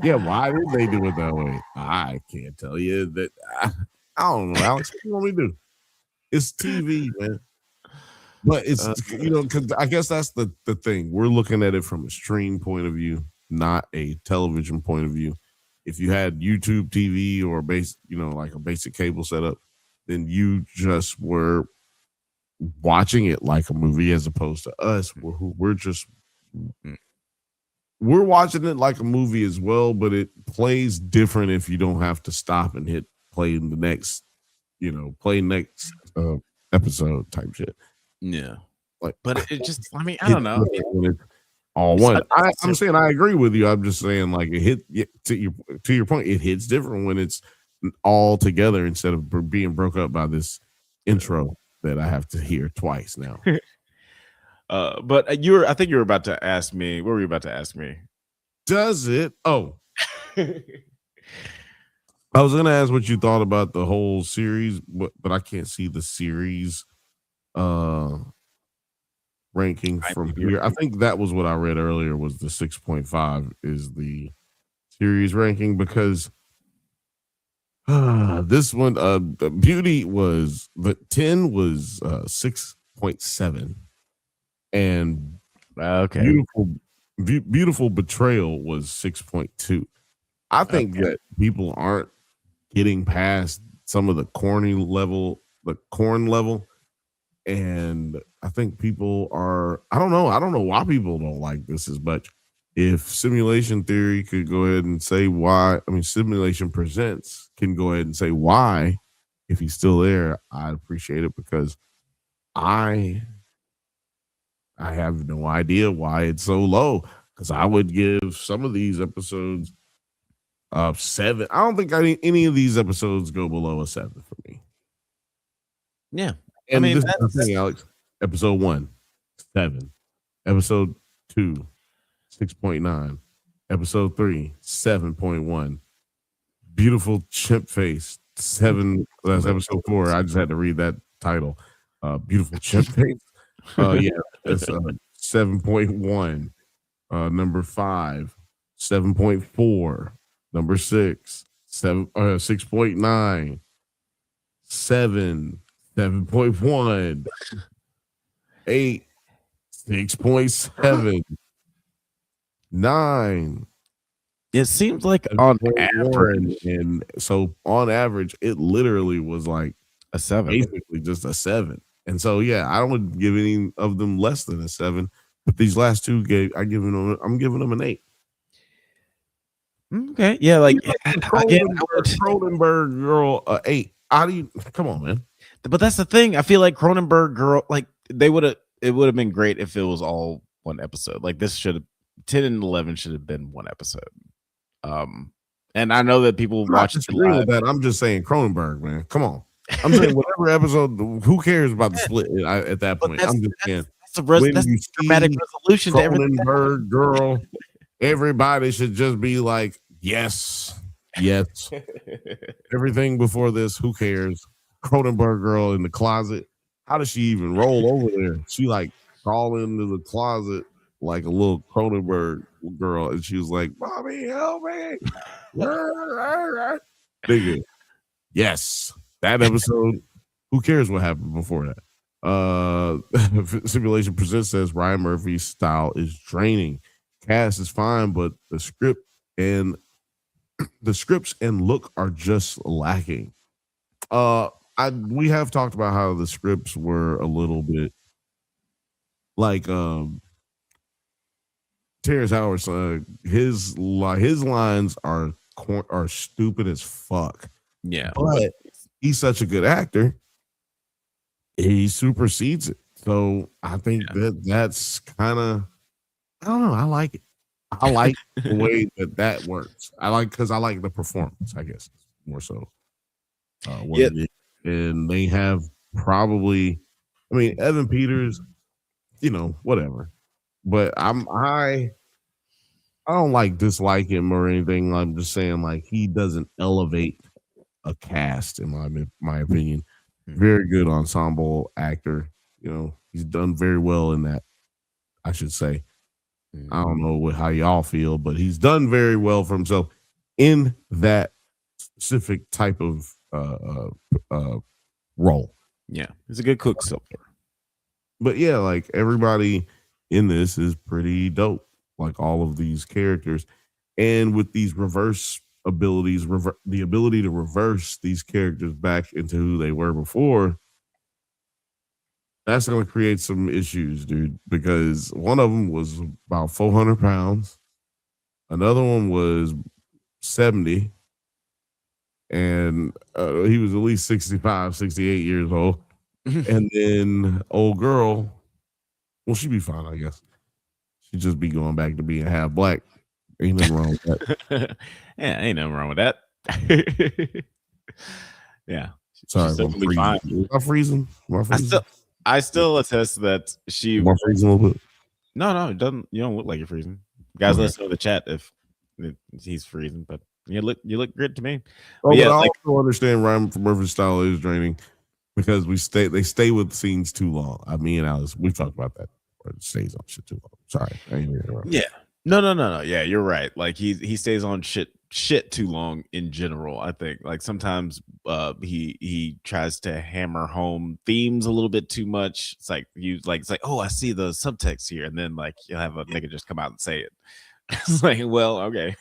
Yeah, why did they do it that way? I can't tell you that. I don't know, Alex. What do you want me to do? It's TV, man. But it's, because I guess that's the thing. We're looking at it from a stream point of view, not a television point of view. If you had YouTube TV or like a basic cable setup, then you just were watching it like a movie, as opposed to us, we're watching it like a movie as well, but it plays different if you don't have to stop and hit play in the next, episode type shit. Yeah. Like, but it just, I mean, I don't know. All one. I'm saying I agree with you. I'm just saying, like, it hit to your point. It hits different when it's all together instead of being broke up by this intro that I have to hear twice now. But I think you were about to ask me. What were you about to ask me? Does it? Oh, I was gonna ask what you thought about the whole series, but I can't see the series ranking from here. I think that was what I read earlier, was the 6.5 is the series ranking, because this one, the beauty was, the 10 was 6.7, and okay, beautiful betrayal was 6.2. I think that people aren't getting past some of the corn level, and I think people are, I don't know why people don't like this as much. if Simulation Theory could go ahead and say why, Simulation Presents can go ahead and say why, if he's still there, I'd appreciate it, because I have no idea why it's so low. Because I would give some of these episodes 7. I don't think any of these episodes go below a 7 for me. Yeah. And this is the thing, Alex. Episode 1, 7. Episode 2, 6.9. Episode 3, 7.1. Beautiful Chimp Face, 7. That's episode 4. I just had to read that title. Beautiful Chimp Face. Yeah, that's 7.1. Number 5, 7.4. Number 6, 6.9. 7, 7.1. 8, 6.7. 9. It seems like on average, and so on average, it literally was like a 7, basically just a 7. And so yeah, I don't give any of them less than a 7. But these last two I'm giving them an 8. Okay, yeah, like Cronenberg girl 8. How do you come on, man? But that's the thing. I feel like Cronenberg girl, like it would have been great if it was all one episode. Like this should have 10 and 11 should have been one episode. And I know that people watch with that. I'm just saying Cronenberg, man. Come on. I'm saying whatever episode. Who cares about the split at that point? I'm just saying. That's a dramatic resolution to everything. Cronenberg girl. Everybody should just be like, yes. Everything before this, who cares? Cronenberg girl in the closet. How does she even roll over there? She like crawl into the closet like a little Cronenberg girl, and she was like, "Mommy, help me!" Nigga, yes, that episode. Who cares what happened before that? Simulation Presents says Ryan Murphy's style is draining. Cast is fine, but the scripts and look are just lacking. We have talked about how the scripts were a little bit like Terrence Howard's. His lines are stupid as fuck. Yeah, but he's such a good actor. He supersedes it. So I think that's kind of, I don't know. I like it. I like the way that works. Because I like the performance, I guess, more so. And they have probably, Evan Peters, whatever. But I don't dislike him or anything. I'm just saying he doesn't elevate a cast in my opinion. Very good ensemble actor. He's done very well in that, I should say. I don't know how y'all feel, but he's done very well for himself in that specific type of role. Yeah, he's a good cook so far. But yeah, everybody in this is pretty dope. All of these characters, and with these reverse abilities, the ability to reverse these characters back into who they were before. That's going to create some issues, dude, because one of them was about 400 pounds. Another one was 70. And he was at least 65, 68 years old. And then old girl, well, she'd be fine, I guess. She'd just be going back to being half black. Ain't nothing wrong with that. Yeah, ain't nothing wrong with that. Yeah. Sorry, I'm freezing. I still attest that she. Am I freezing a little bit? No, it doesn't. You don't look like you're freezing. Guys, let us know in the chat if he's freezing, but you look good to me. But I also understand Ryan Murphy's style is draining because they stay with scenes too long. Me and Alice, we talked about that. Or it stays on shit too long. Sorry, I ain't here. Yeah. No. Yeah, you're right. He stays on shit too long in general. I think sometimes he tries to hammer home themes a little bit too much. It's like oh, I see the subtext here, and then you'll have a nigga just come out and say it. It's well, okay.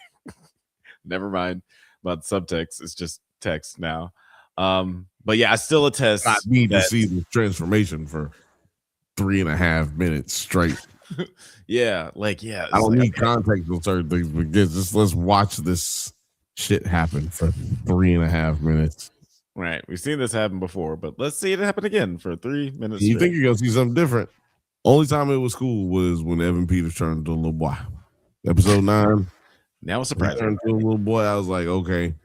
Never mind about subtext. It's just text now. But yeah, I still attest. I need to see the transformation for 3.5 minutes straight. Yeah, I don't need context on certain things, but just let's watch this shit happen for 3.5 minutes. Right. We've seen this happen before, but let's see it happen again for 3 minutes. You straight. think you're gonna see something different? Only time it was cool was when Evan Peters turned into a little boy. Episode 9. Now it's He surprising. turned into a little boy. I was like, okay,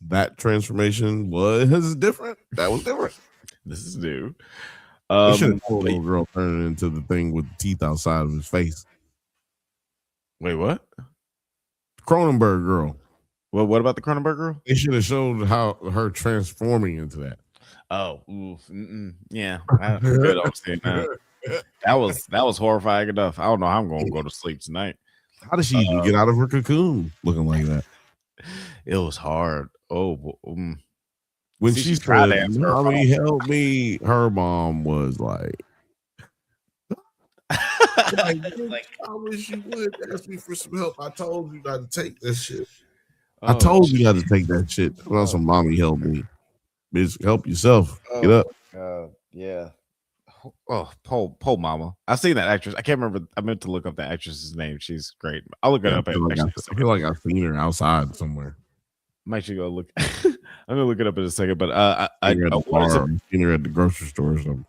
that transformation was different. That was different. This is new. They should have told a little girl turning into the thing with the teeth outside of his face. Wait, what? Cronenberg girl. Well, what about the Cronenberg girl? They should have showed how her transforming into that. Oh, yeah. Good. I'm saying that. That was horrifying enough. I don't know how I'm going to go to sleep tonight. How did she even get out of her cocoon looking like that? It was hard. Oh, when she said, "Mommy, help me," her mom was like, I wish you would ask me for some help. I told you not to take this shit. I told you not to take that shit. Well, some mommy help me. Bitch, help yourself. Get up. Yeah. Oh, Pole Mama. I've seen that actress. I can't remember. I meant to look up that actress's name. She's great. I'll look it up. I feel like I've seen her outside somewhere. Might you go look? I'm gonna look it up in a second. But I've seen her at the grocery store or something.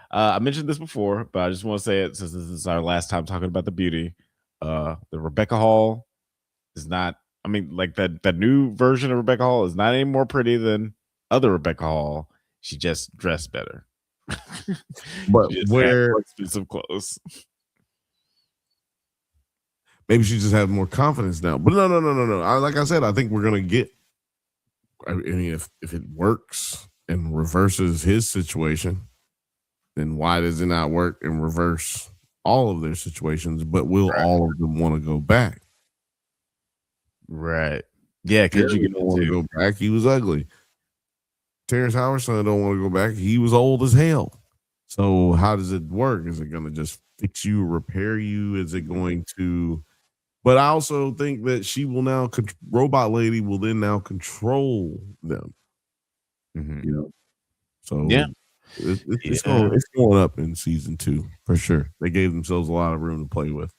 I mentioned this before, but I just want to say it since this is our last time talking about the beauty. The Rebecca Hall is not. I mean, like that new version of Rebecca Hall is not any more pretty than other Rebecca Hall. She just dressed better. But where expensive clothes. Maybe she just has more confidence now. But no. Like I said, I think we're gonna get. I mean, if it works and reverses his situation, then why does it not work and reverse all of their situations? But will all of them want to go back? Right. Yeah. Because you don't want to go back. He was ugly. Terrence Howard's son don't want to go back. He was old as hell. So how does it work? Is it going to just fix you, repair you? Is it going to? But I also think that she will now. Robot lady will then now control them. Mm-hmm. You know. So yeah, it's going up in season 2 for sure. They gave themselves a lot of room to play with.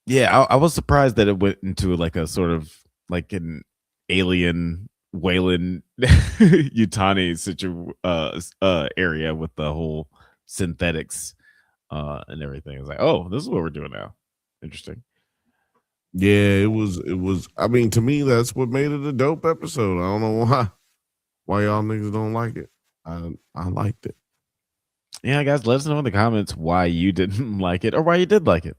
Yeah, I was surprised that it went into like a sort of like an alien Wayland Yutani area with the whole synthetics and everything. It's like, oh, this is what we're doing now. Interesting. Yeah, it was. I mean, to me, that's what made it a dope episode. I don't know why y'all niggas don't like it. I liked it. Yeah, guys, let us know in the comments why you didn't like it or why you did like it.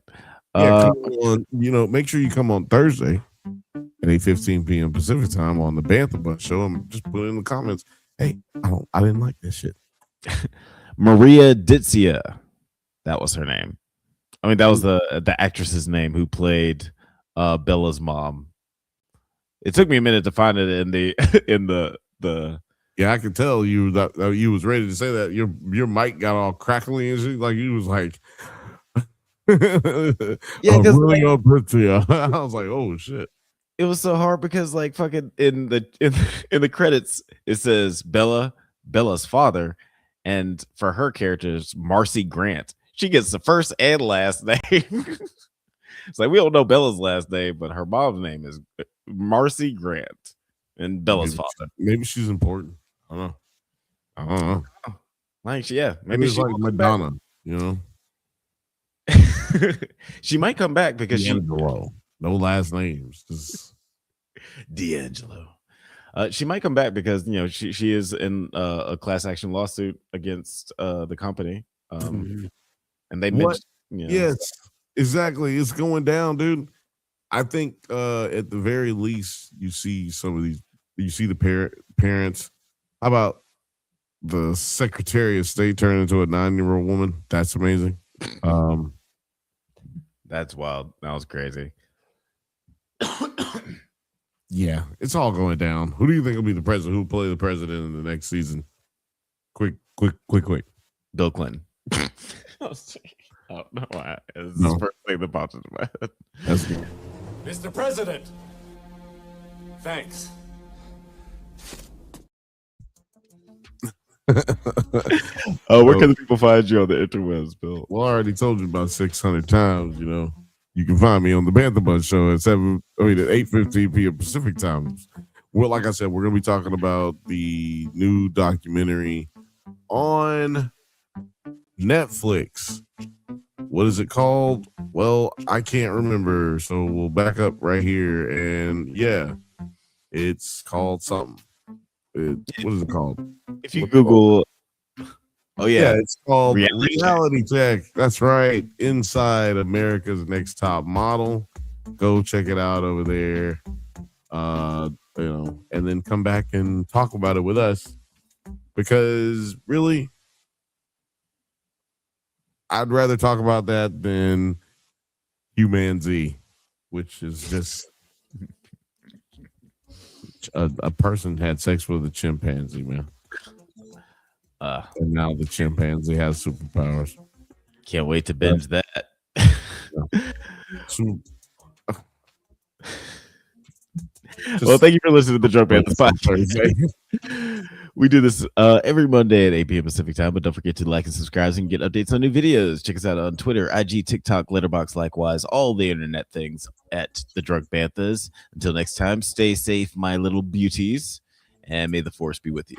Yeah, come on, make sure you come on Thursday at 8:15 p.m. Pacific time on the Banthas show and just put in the comments, hey, I didn't like this shit. Maria Ditzia, that was her name. I mean, that was the actress's name who played Bella's mom. It took me a minute to find it in the. Yeah, I could tell you that you was ready to say that. Your mic got all crackly and shit, like you was like. Yeah, because really I was like, oh shit. It was so hard because like fucking in the credits it says Bella's father, and for her character is Marcy Grant. She gets the first and last name. It's like we don't know Bella's last name, but her mom's name is Marcy Grant and Bella's father. Maybe she's important. I don't know. Like maybe she's like Madonna, she might come back because D'Angelo. No last names. Just D'Angelo. She might come back because she is in a class action lawsuit against the company. And they mentioned, yes, exactly. It's going down, dude. I think at the very least you see some of these. You see the parents. How about the Secretary of State turn into a 9-year-old woman? That's amazing. That's wild. That was crazy. Yeah, it's all going down. Who do you think will be the president? Who will play the president in the next season? Quick. Bill Clinton. I don't know why. It's the first thing that pops into my head. Mr. President, thanks. Where can the people find you on the interwebs, Bill? Well, I already told you about 600 times. You can find me on the Bantha Bunch show at 8:15 p.m. Pacific time. Well, like I said, we're gonna be talking about the new documentary on Netflix. What is it called? Well, I can't remember, so we'll back up right here. And yeah, it's called something. What is it called? If you Google, it's called Reality Reality Check. That's right. Inside America's Next Top Model. Go check it out over there. And then come back and talk about it with us. Because really, I'd rather talk about that than Human Z, which is just a person had sex with a chimpanzee, man. And now the chimpanzee has superpowers. Can't wait to binge that. Well, thank you for listening to the Drunk Banthas podcast. We do this every Monday at 8 p.m. Pacific time, but don't forget to like and subscribe and get updates on new videos. Check us out on Twitter, IG, TikTok, Letterboxd, likewise, all the internet things at the Drunk Banthas. Until next time, stay safe, my little beauties, and may the force be with you.